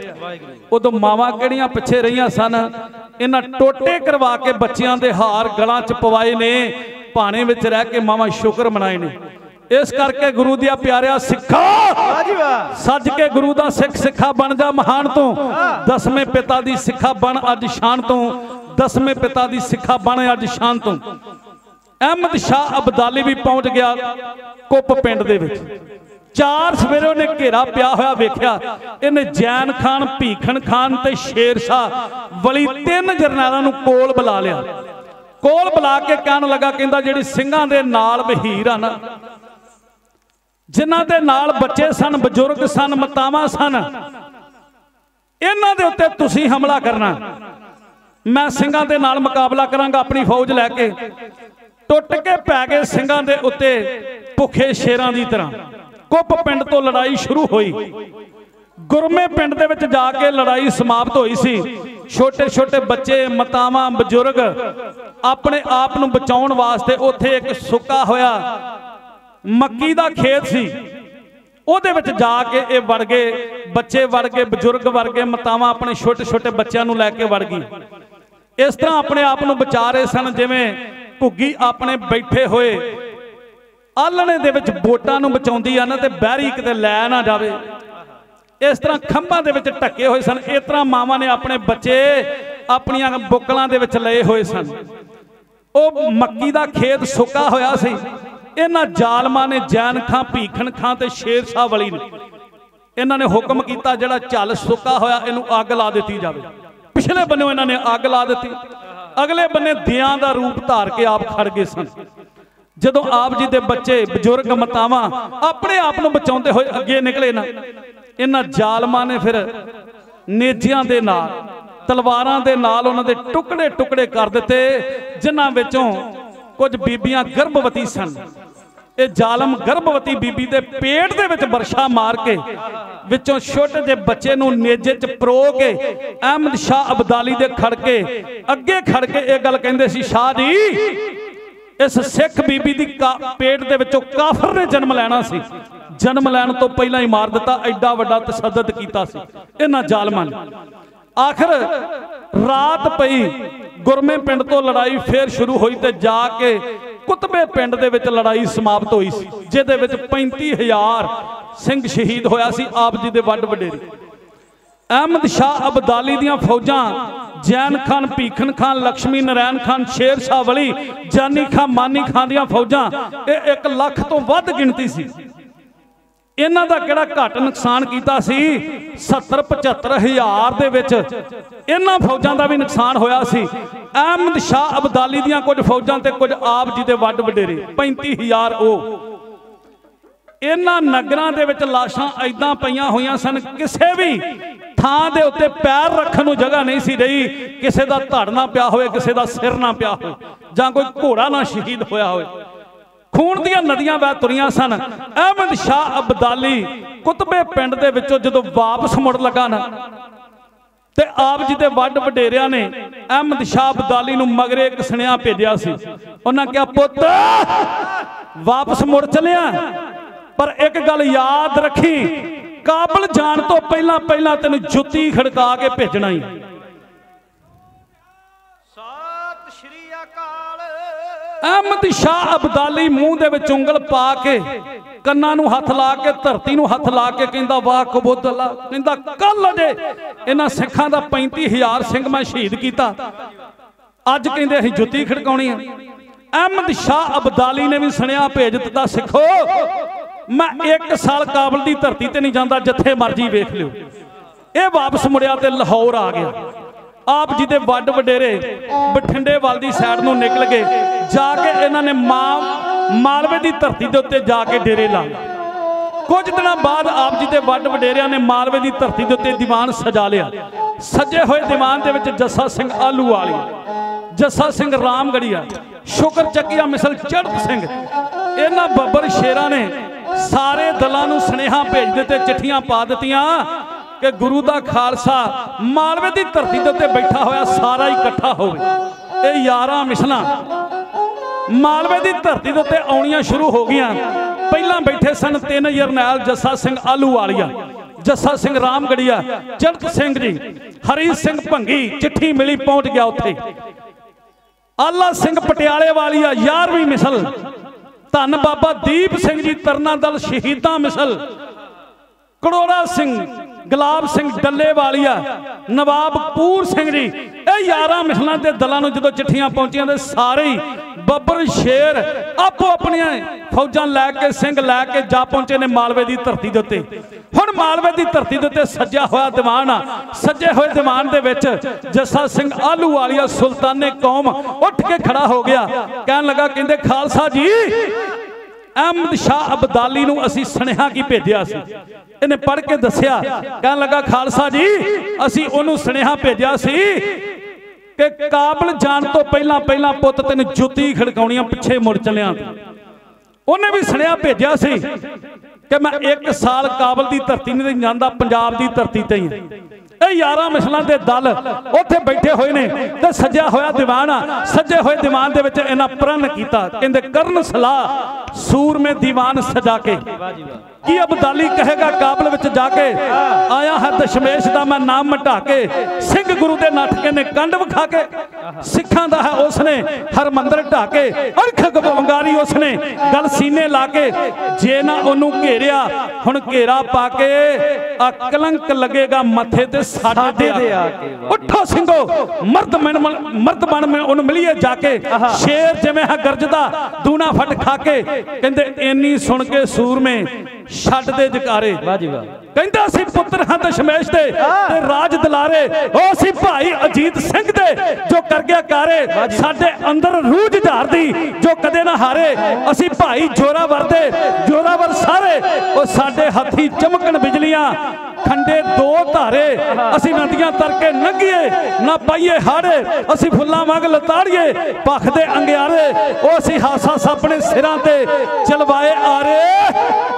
उदों मावां किहड़ियां पिछे रहियां सन, इन्हां टोटे करवा के बच्चियां दे हार गलां च पवाए ने, भाणे विच रह के मावां शुक्र मनाए ने। इस करके गुरु दिया प्यारिया सिखा सज के गुरु दा सिख सिखा बन जा महान तू, दसवें पिता दी सिखा बन अज शान तू, दसवें पिता दी सिखा बन अज शान तू। अहमद शाह अब्दाली भी पहुंच गया कुप पिंड दे विच। चार सवेरे ने घेरा पिया होया वेख्या, इन्हें जैन खान, भीखन खान ते शेर शाह वली तीन जरनैलां नूं कोल बुला लिया। कोल बुला के कहन लगा, कहंदा जिहड़ी ਸਿੰਘਾਂ दे नाल वहीर आ ना, जिन्हां दे नाल बच्चे सन, बजुर्ग सन, मातावां सन, इन्हां दे उत्ते तुसीं हमला करना। मैं ਸਿੰਘਾਂ दे नाल मुकाबला करांगा अपनी फौज लैके। टुट के पै गए ਸਿੰਘਾਂ दे उत्ते भुखे शेरां दी तरह। कुप पिंड तो लड़ाई शुरू हुई, गुरमे पिंड दे विच जाके लड़ाई समाप्त हुई सी। छोटे छोटे बच्चे, मातावां, बजुर्ग अपने आप नूं बचाउण वास्ते उत्थे एक सुक्का होया मक्की दा खेत सी, उहदे विच जाके ये वड़ गए, बच्चे वड़ गए, बजुर्ग वड़ गए, मातावां अपने छोटे छोटे बच्चों नूं लैके वड़ गई। इस तरह अपने आप नूं बचा रहे सन जिवें घुग्गी अपने बैठे होए आलणे दे विच बोटां नूं बचाउंदी आ ना, ते बहरी किते लै ना जावे। इस तरह खंभां दे विच ढके होए सन। इस तरह मावां ने अपने बच्चे अपनियां बुकलां दे विच लए होए सन। ओ मक्की दा खेत सुक्का होया सी। इन्हां जालमां ने जैन खां, भीखन खां ते शेर शाह वली ने इन्हां ने हुक्म कीता, जिहड़ा झल सुक्का होया इहनूं अग ला दित्ती जावे। पिछले बन्ने इन्हां ने अग ला दित्ती, अगले बन्ने दियां दा रूप धार के आप खड़ गए सन। जदों आप जी दे बच्चे, बजुर्ग, मातावां अपने आप नूं बचाउंदे होए अगे निकले ना, इन्हां जालमां ने फिर नेजियां दे नाल, तलवारां दे नाल उन्हां दे टुकड़े टुकड़े कर दिते, जिन्हां विचों कुछ बीबियां गर्भवती सन। ये जालम गर्भवती बीबी दे पेट दे विच बरछा मार के विचों छोटे जे बच्चे नूं नेजे च परो के अहमद शाह अब्दाली दे खड़ के अगे खड़ के ये गल कहंदे सी, शाह जी इस सिख बीबी दी पेट दे विचों काफर ने जन्म लैना सी, जन्म लैन तो पहला ही मार दिता। एडा वड्डा तशद्दद कीता सी इन्हां जालमां ने। आखिर रात पई, गुरमे पिंड तो लड़ाई फिर शुरू हुई ते जाके कुतबे पिंड दे विच लड़ाई समाप्त हुई सी, जिहदे विच 35,000 सिंह शहीद होया सी आप जी दे वड वडेरी। अहमद शाह अब्दाली दियां फौजां जैन खान, भीखन खान, लक्ष्मी नारायण खान, शेर शाह वली, जानी खान, मानी खान दियां फौजां, ये 1 लाख तो वध गिनती सी। इन्हां दा किहड़ा घट नुकसान कीता सी? 70-75 हज़ार दे विच इन्हां फौजां दा भी नुकसान होया सी। अहमद शाह अब्दाली दियां कुछ फौजां ते कुछ आप जी दे वड वडेरे 35,000 ओ। इन्हां नगरां दे विच लाशां ऐदां पईयां होईयां सन, किसे भी थां दे उत्ते पैर रखण नूं जगह नहीं सी रही। किसे दा धड़ ना पिया होवे, किसे दा सिर ना पिया होवे, जां कोई घोड़ा ना शहीद होया होवे। खून दियां नदियां वह तुरियां सन। अहमद शाह अब्दाली कुतबे पिंड दे विचों जदों वापस मुड़ लगा ना, ते आप जी दे वड वडेरिया ने अहमद शाह अब्दाली नूं मगरे एक सुनेहा भेजिया सी। उन्हां कहा, पुत्त वापस मुड़ चलिया, पर एक गल याद रखी, काबल जान तो पहला पहला तेन जुत्ती खड़का के भेजना ही। सत श्री अकाल। अहमद शाह अब्दाली मुंह दे विच उंगल पा के, कन्नां नूं हथ ला के, धरती नूं हथ ला के कहंदा, वाह कबूतला, कहंदा कल अजे इन्हां सिखां दा 35,000 सिंह मैं शहीद कीता, अज कहंदे असीं जुत्ती खड़काउणी है। अहमद शाह अब्दाली ने भी सुनिया भेज दिता, सिखो मैं 1 साल काबल की धरती ते नहीं जाता, जिथे मर्जी वेख लियो। ये वापस मुड़िया ते लाहौर आ गया। आप जी दे वड वडेरे बठिंडे वाल दी साइड नूं निकल गए, जाके इन्हां ने मालवे की धरती के उत्ते जाके डेरे ला। कुछ दिनों बाद आप जी दे वड वडेरिया ने मालवे की धरती के उत्ते दीवान सजा लिया। सजे हुए दीवान दे विच जस्सा सिंह आलूवालिया, जस्सा सिंह रामगढ़िया, शुकर चकिया मिसल चढ़त सिंह, इन्हां बब्बर शेरां ने सारे दलों नूं सुनेहा भेज दिते, चिट्ठियां पा दित्तियां कि गुरु दा खालसा मालवे की धरती के उत्ते बैठा होया सारा ही इकट्ठा होवे। ये 11 मिसलां मालवे की धरती के उत्ते आउणियां शुरू हो गईयां। पहला बैठे सन 3 जरनैल, जस्सा सिंह आलूवालिया, जस्सा सिंह रामगढ़िया, चढ़त सिंह जी, हरी सिंह भंगी। चिट्ठी मिली, पहुंच गया उत्थे। आला सिंह पटियाले वालिया 11वीं मिसल, धन बाबा दीप सिंह जी तरना दल शहीदा मिसल, कड़ोरा सिंह, गुलाब सिंह डल्ले वालिया, नवाब पूर सिंह जी, ये 11 मिसलों के दलों में जो चिट्ठियां पहुंचियां तो सारे ही बब्बर शेर आपो अपनिया फौजां लैके सिंह लैके जा पहुंचे ने मालवे की धरती के उत्ते। हुण मालवे की धरती के उत्ते सज्जा होया दीवान आ। सजे हुए दीवान दे विच जस्सा सिंह आलूवालिया सुल्ताने कौम उठ के खड़ा हो गया, कहन लगा, कहंदे खालसा जी अहमद शाह अब्दाली नूं असीं सुनेहा की भेजिया सी। इन्हें पढ़ के दसिया, कहन लगा, खालसा जी असीं ओनूं सुनेहा भेजिया सी कि काबल जान तो पहला पहला पुत तेन जुत्ती खड़काउणियां, पिछे मुड़ चलिया। उन्हें भी सुनेहा भेजिया सी कि मैं 1 साल काबल की धरती नहीं जाता, पंजाब की धरती ते ही। 11 मिसलों के दल उत्थे बैठे हुए ने ते सजा होया दीवान आ। सजे हुए दीवान दे विच इन्हां प्रण कीता, कहंदे करन सलाह सूर में दीवान सजा के, कि अब्दाली कहेगा काबल विच जाके, आया है दशमेश दा मैं नाम मिटा के, सिंह गुरु दे नाटके ने कंड विखा के, सिखां दा है उसने हरमंदर ढाके, अरख वंगारी उसने गल सीने ला के, जे ना ओनू घेरिया हुण घेरा पा के, कलंक लगेगा मथे ते साडे दे आके। उठो सिंघो मर्द बन में उन मिलिए जाके, शेर जिवें है गरजदा दूना फट खा के, कहंदे इन्नी सुन के सूर में छड्ड दे जकारे। कहंदा सी पुत्र हां दशमेश दे ते राज दुलारे, ओ सी भाई अजीत सिंह दे जो कर गया कारे, साडे अंदर रूह जुझार दी जो कदे ना हारे, असी भाई जोरावर दे जोरावर सारे, ओ साडे हथी चमकन बिजलियां खंडे 2 धारे, असी नदियां तर के नंगीए ना पाइए हाड़े, असी फुल्लां वांग लताड़िए भख दे अंगियारे, ओ असी हासा अपने सिरां ते चलवाए आरे,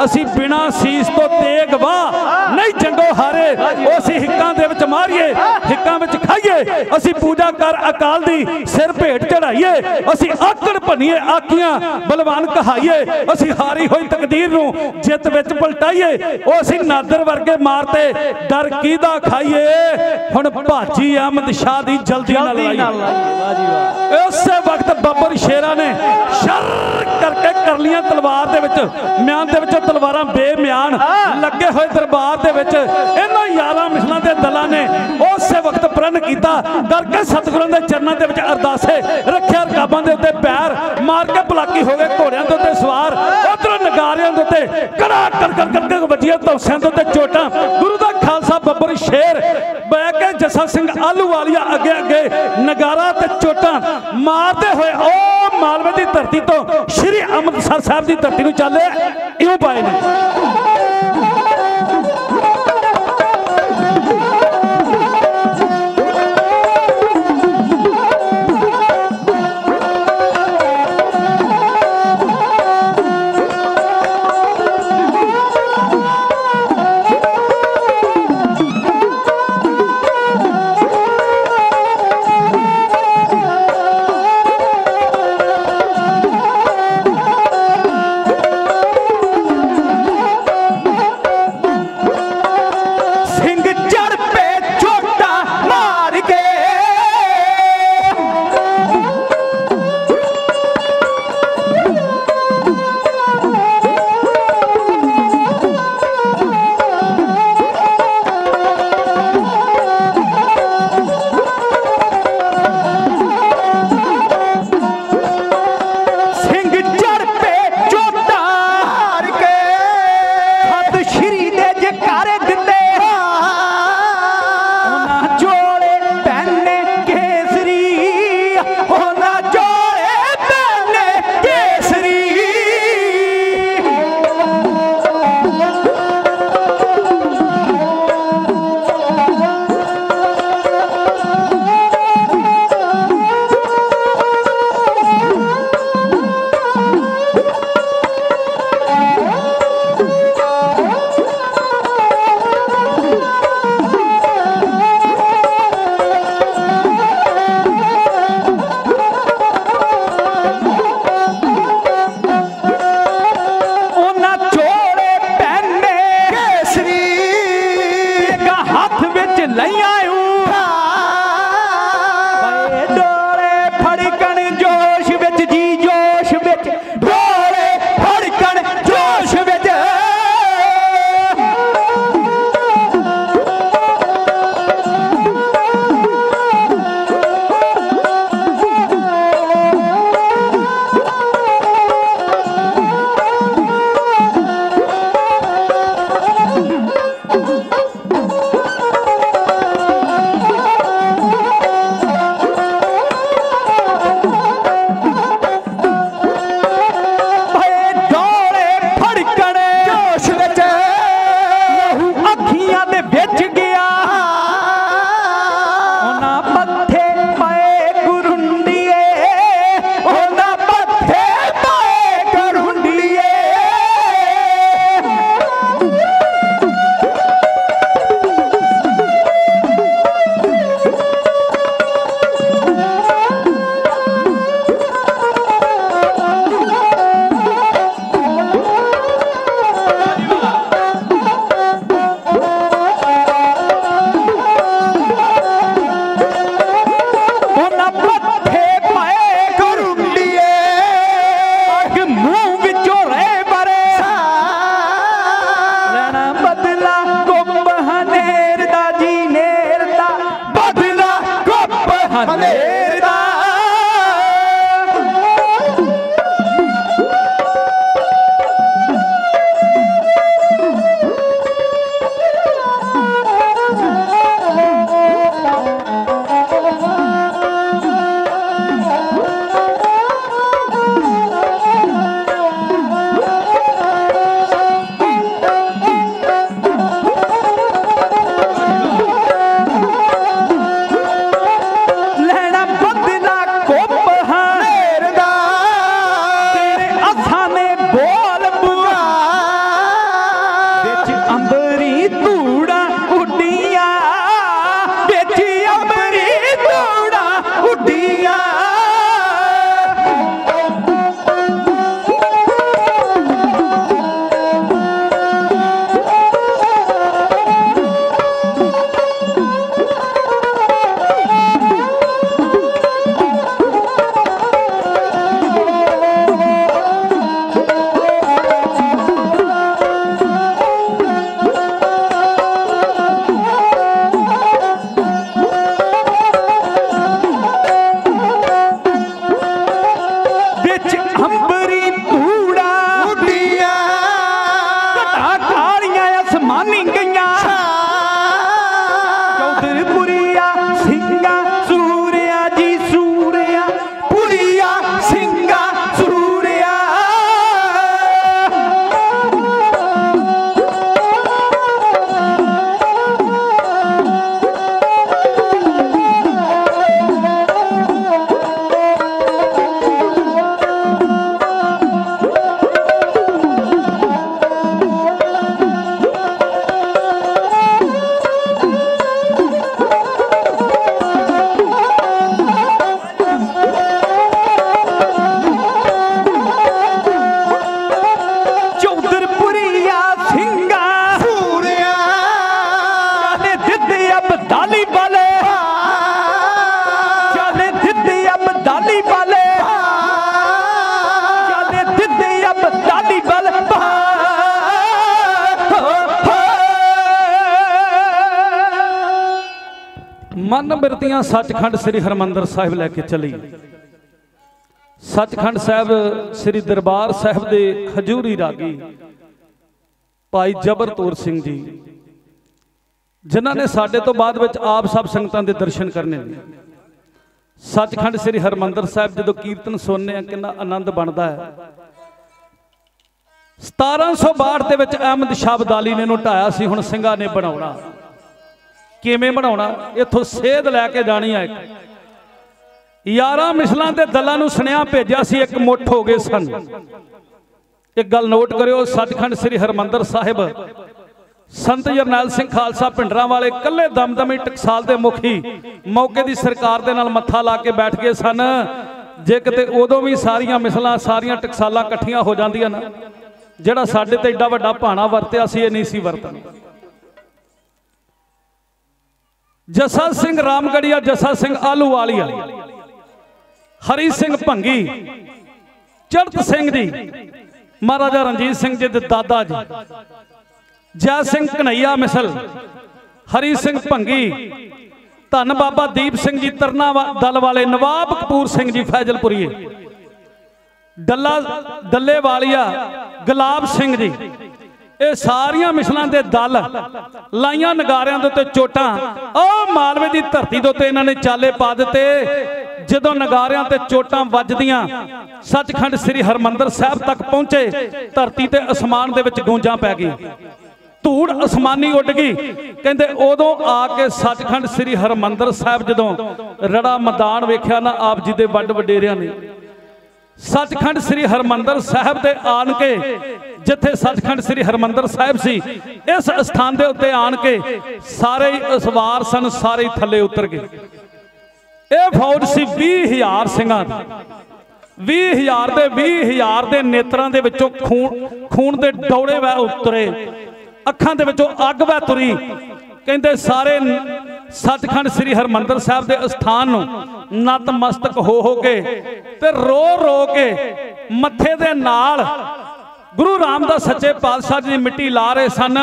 असी बिना सीस तो तेग वाह नहीं जंगो हारे, ओ असी हिक्कां दे विच मारिए हिक्कां विच खाइए असी पूजा कर अकाल दी सिर भेंट चढ़ाइए असी आकड़ भनीए आखियां बलवान कहाइए असी हारी हुई तकदीर नूं जित विच पलटाइए ओ असी नादर वर्गे मारते डर कीदा खाइए हुण भाजी अहमद शाह दी जल्दी नाल लाइए। उस वक्त बब्बर शेरा ने शर करके करलियां तलवार दे विच म्यान दे विच तलवारां बेम्यान लगे हुए दरबार दे विच इन्हां 11 मिसलां दे दलां ने उस वक्त प्रण कीता करके सतगुरां दे चरनां दे विच अरदासे रखिया रकाबां दे उत्ते पैर मार के भलाकी हो गए घोड़ियां दे उत्ते सवार उधर नगारियां दे उत्ते कड़ा कर कर करके वजिया तौसियां दे उत्ते चोटां गुरु दा खालसा बब्बर शेर बै के जस्सा सिंह आलू वालिया अगे अगे नगारा ते चोटां मारते हुए ओ मालवे की धरती तो श्री अमृतसर साहब की धरती में चले इं पाए ने। अब्दाली वाले, चले जिद्दी अब्दाली वाले, चले जिद्दी अब्दाली वाले। मन बिरतियां सचखंड श्री हरमंदर साहिब लैके चली। सचखंड साहिब श्री दरबार साहिब दे खजूरी रागी भाई जबरतौर सिंह जी, जिन्हों ने साडे तो बाद विच आप सब संगतां दे दर्शन करने। सचखंड श्री हरमंदर साहिब जो कीर्तन सुनने कितना आनंद बनता है। 1762 ਦੇ ਵਿੱਚ अहमद शाह अब्दाली ने ढाया सी। हुण ਸਿੰਘਾਂ ने बनाउणा किवें बनाउणा, इत्थों सेध लैके जानी है। 11 मिसलों के दलों नूं सुनेहा भेजिया सी, एक मुठ हो गए सन। एक गल नोट करियो, सचखंड श्री हरमंदर साहिब संत जरनैल सिंह खालसा पिंडरां वाले कल्ले दमदमी टकसाल के मुखी मौके की सरकार दे नाल मत्था ला के बैठ गए सन। जे किते उदों भी सारियां मिसलां सारियां टकसालां इकट्ठियां हो जांदियां ना, जिहड़ा साडे ते एडा वड्डा भाणा वरतिया सी, इह नहीं सी वरतना। जसा सिंह रामगढ़िया, जसा सिंह आलूवालिया, हरी सिंह भंगी, चढ़त सिंह जी महाराजा रणजीत सिंह जी दे दादा जी, जय सिंह कन्हैया मिसल, हरी सिंह भंगी, धन बाबा दीप सिंह जी तरना दल वाले, नवाब कपूर सिंह जी फैजलपुरी, डल्ला डल्ले वालिया, गुलाब सिंह जी, ये सारियां मिसलों के दल लाइया नगारियां दे उत्ते चोटां। ओ मालवे की धरती के उत्ते इन्होंने चाले पा दिते। जदों नगारियां ते चोटां वजदियां सचखंड श्री हरमंदर साहिब तक पहुंचे, धरती ते आसमान दे विच गूंजां पै गई, धूड़ आसमानी उड़ गई। कहंदे उदों आके सचखंड श्री हरमंदर साहिब जदों रड़ा मैदान वेख्या ना आप जी दे वड वडेरियां ने, सचखंड श्री हरमंदर साहिब दे आन के, जिथे सचखंड श्री हरमंदर साहिब सी, इस स्थान दे उत्ते आन के सारे असवार सन, सारे थले उतर गए। यह फौज सी 20,000 सिंघां दी। 20,000 दे 20,000 दे नेत्रां दे विचों खून दे डौले वह उतरे, अखां दे विचों अग वह तुरी। कहंदे सारे सचखंड श्री हरमंदर साहिब दे स्थान नूं नतमस्तक हो के ते रो रो के मत्थे दे नाल गुरु रामदास सच्चे पातशाह जी मिट्टी ला रहे सन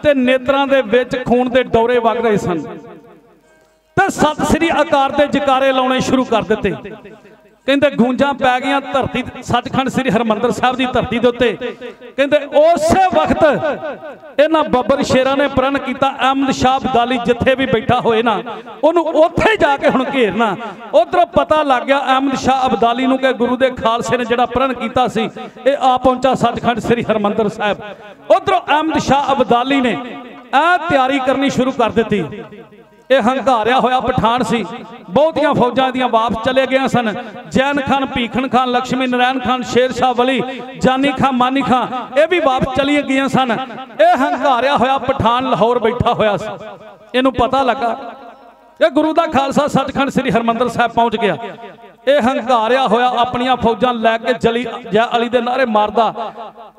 ते नेत्रां दे विच खून दे डौरे वग रहे सन ते सत श्री अकार दे जकारे लाउणे शुरू कर दिते। कहंदे गूंजां पै गईयां धरती सचखंड श्री हरमंदर साहिब की धरती के उत्ते। कहंदे उस वक्त इन्हां बब्बर शेरां ने प्रण किया, अहमद शाह अब्दाली जिथे भी बैठा होए ना उन्होंने उत्थे जाके हुण घेरना। उधरों पता लग गया अहमद शाह अब्दाली नूं कि गुरु के खालसे ने जिहड़ा प्रण किया सी ये आ पहुंचा सचखंड श्री हरमंदर साहिब। उधरों अहमद शाह अब्दाली ने तैयारी करनी शुरू कर दी। यह हंकारिया होया पठान सी, बहुतियां फौजां दियां वापस चले गए सन। जैन खान, भीखन खान, लक्ष्मी नारायण खान, शेर शाह वली, जानी खान, मानी खान, यह भी वापस चली गई सन। यह हंकारिया होया पठान लाहौर बैठा होया सी। इनू पता लगा ये गुरु का खालसा सचखंड श्री हरमंदर साहिब पहुंच गया। यह हंकारिया होया अपनियां फौजां लैके जली जय अली दे नारे मारदा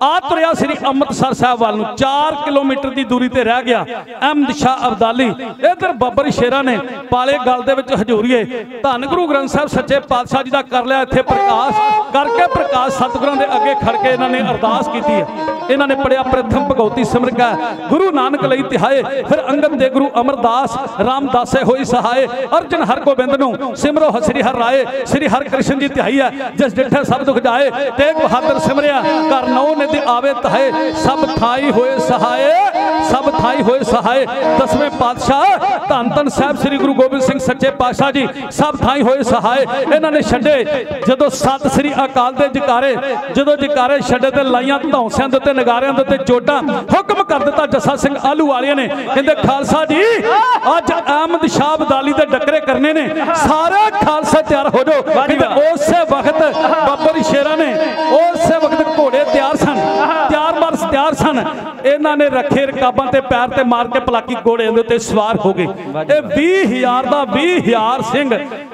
आ तुरिया श्री अमृतसर साहिब वाल नूं। 4 किलोमीटर की दूरी ते रह गया अहमद शाह अब्दाली। इधर बब्बर शेरा ने पाले गल दे विच हजूरीए धन गुरु ग्रंथ साहिब सच्चे पातशाह जी का कर लिया इत्थे प्रकाश करके। प्रकाश सतगुरां दे अगे खड़ के इन्हां ने अरदास की है। इन्हां ने पढ़िया प्रथम भगवती सिमरका गुरु नानक लई तिहाए, फिर अंगद दे गुरु अमरदास, रामदासे होई सहाय, अर्जन हर गोबिंद नूं सिमरो हसरी हर राय, श्री हर कृष्ण जी तिहाई है जिस डिठे सब दुख जाए, तेग बहादुर सिमरिया कर नौ निधि आवे तहाए, सब थाई होए सहाय, सब थाई होए सहाय। 10वें पातशाह धन धन साहब श्री गुरु गोबिंद सिंह सच्चे पातशाह जी सब थाई होए सहाय। इन्हां ने छड्डे जदों सत श्री अकाल दे जकारे, जदों जकारे छड्डे ते लाइयां धौंसियां दे उत्ते नगारियां दे उत्ते चोटां। हुक्म कर दिता जसा सिंह आलू वालियां ने, कहंदे खालसा जी अज अहमद शाह अब्दाली दे डकरे करने ने, सारे खालसा तैयार हो जाओ। उस वक्त बब्बर शेरा ने उस वक्त घोड़े तैयार सन, तैयार बरस तैयार सन। इन्हां ने रखे रकाबां ते पैर ते मार के पलाकी घोड़े दे उत्ते सवार हो गए। 20,000 दा 20,000 सिंह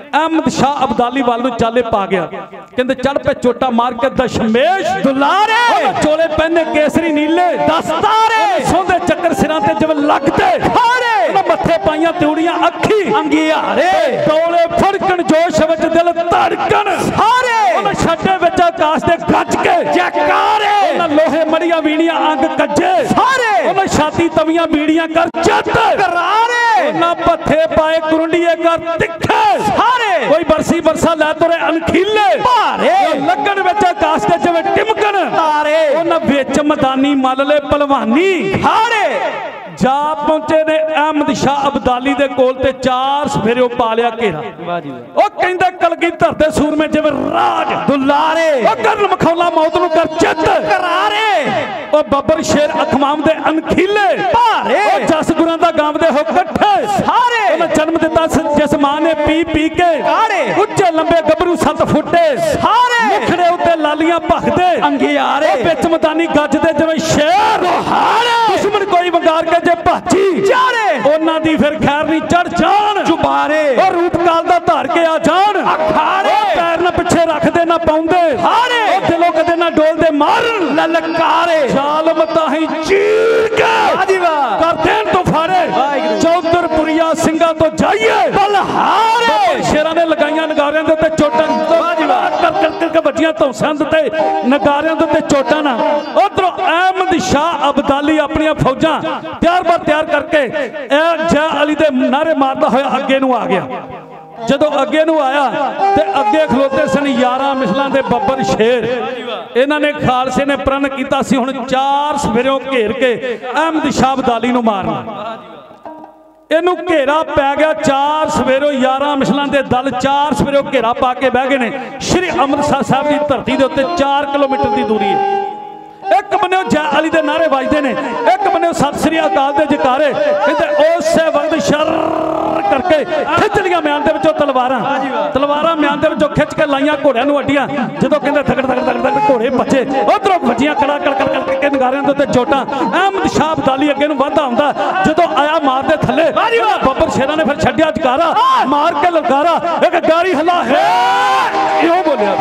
अहमद शाह अब्दाली वाल नूं चाले पा गया। कहंदे चढ़ पे चोटा मार के दशमेश दुलारे, चोले पहने केसरी नीले दस्तारे, सोंदे चक्कर सिरां ते जिवें लगदे खाड़े, मत्थे पाइयां ते अंगियारे डोले फड़कन जोश विच दिल धड़कन सारे उन्हें छड्डे विच आकाश दे गज के जयकारे उन्हें लोहे मड़ियां बीड़ियां अंग कज्जे सारे उन्हें छाती तवियां बीड़ियां कर चत करारे उन्हें पत्थे पाए कुरुंडिये कर तिखे सारे कोई बरसी बरसा लै तुरे अनखीले भारे लगन विच आकाश दे जिवें टिमकन तारे उन्हें विच मैदानी मल ले पलवानी हारे जा पहुंचे ने अहमद शाह अब्दाली दे कोल ते 4 सफेरे पा लिया घेरा ओ कहंदे कलगीधर दे सूरमे जिवें राज दुलारे ओ कर मखौला मौत नु कर चित करारे ओ बब्बर शेर अखमाम दे अनखीले भारे ओ जस गुरां दा गावदे हो कट्ठे सारे उन्हें जन्म दिता जिस मां ने पी पी के काड़े उच्चे लंबे गबरू 7 फुटे सारे मुखड़े उत्ते लालियां भखदे अंगियारे विच मैदानी गजदे जिवें शेर हारे दुश्मन कोई वंगार के जे भाजी चारे उन्हां दी फिर खैर नहीं चढ़ जान जुबारे और रूप काल दा धार के आ जान अखाड़े पैर ना पिछे रखदे ना पाउंदे हारे दिलों कदे ना डोलदे मारन ललकारे जालम ताही चीर के वाह वाह कर देन तो फारे चौधरपुरिया सिंगा तो जाइए बलहारे शेरां ने लगाइयां नगारियां दे उत्ते चोटां कर के बच्चियां धौंसां दे उत्ते नगारियां दे उत्ते चोटां ना उधरों अहमद शाह अब्दाली अपनी फौजां तैयार बर तैयार करके जै अली दे नारे मारदा होया अगे नूं आ गया जदों अगे नूं आया ते अगे खलोते सन 11 मिसलां दे बब्बर शेर इन्हां ने खालसे ने प्रण कीता सी हुण 4 सफेरों घेर के अहमद शाह अब्दाली नूं मारना इनू घेरा पै गया 4 सवेरों 11 मिसलों के दल 4 सवेरों घेरा पा के बह गए ने श्री अमृतसर साहब की धरती के उत्ते 4 किलोमीटर की दूरी है एक बने जै अली के नारे बजते हैं एक बने सत श्री अकाल के जकारे कहते उस वक्त शर करके खिंच लिया म्यान के विचों तलवारां म्यान के विचों खिंच के लाइया घोड़िया अड्डियां जो कहते थकड़ थकड़ थकड़ थकड़ घोड़े बचे उधरों बजियां कड़ा कड़ कड़ करके नगारियां के उत्ते चोटां अहमद शाह अब्दाली अगे नूं वधदा हुंदा जो आया मार दे थले बब्बर शेरां ने फिर छड्डिया जकारा मार के ललकारा एक गाड़ी हला है इहो बोलिया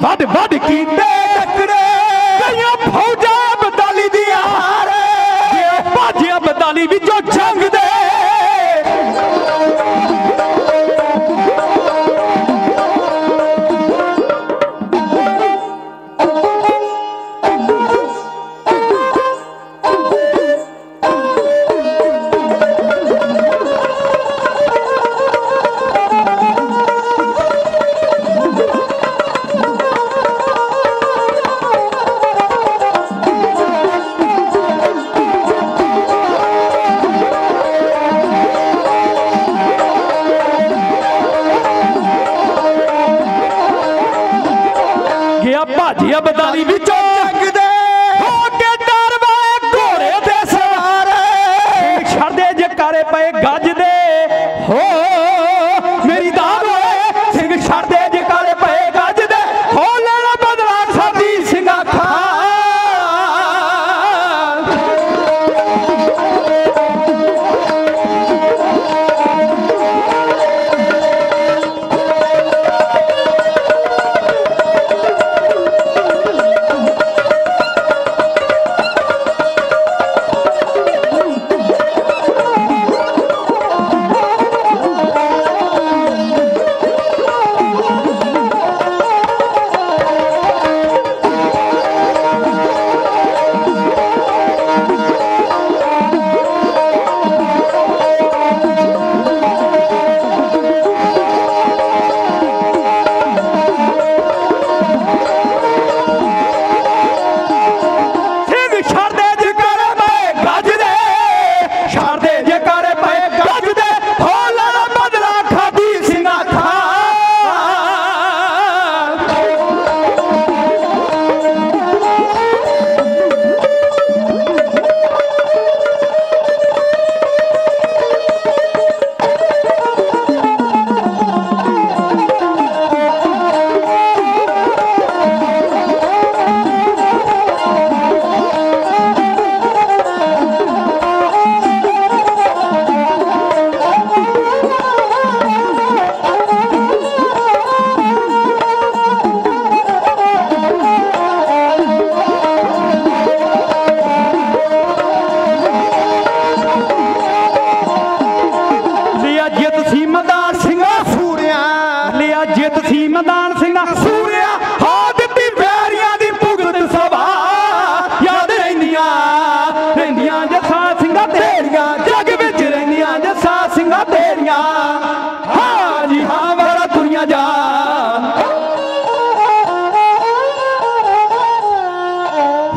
वड वड कीते टकरे कईयां फौजां अब्दाली दियां हारे भाजे अब्दाली विचों जंग दे भाजी अब्दाली विचों जंग दे हो के डर वाले घोड़े दे सवार छड़दे जकारे पे गज दे हो मेरी दाद होए सिंह छड़दे जकारे पे गज दे हो लेना बदला साडी सिंगा खा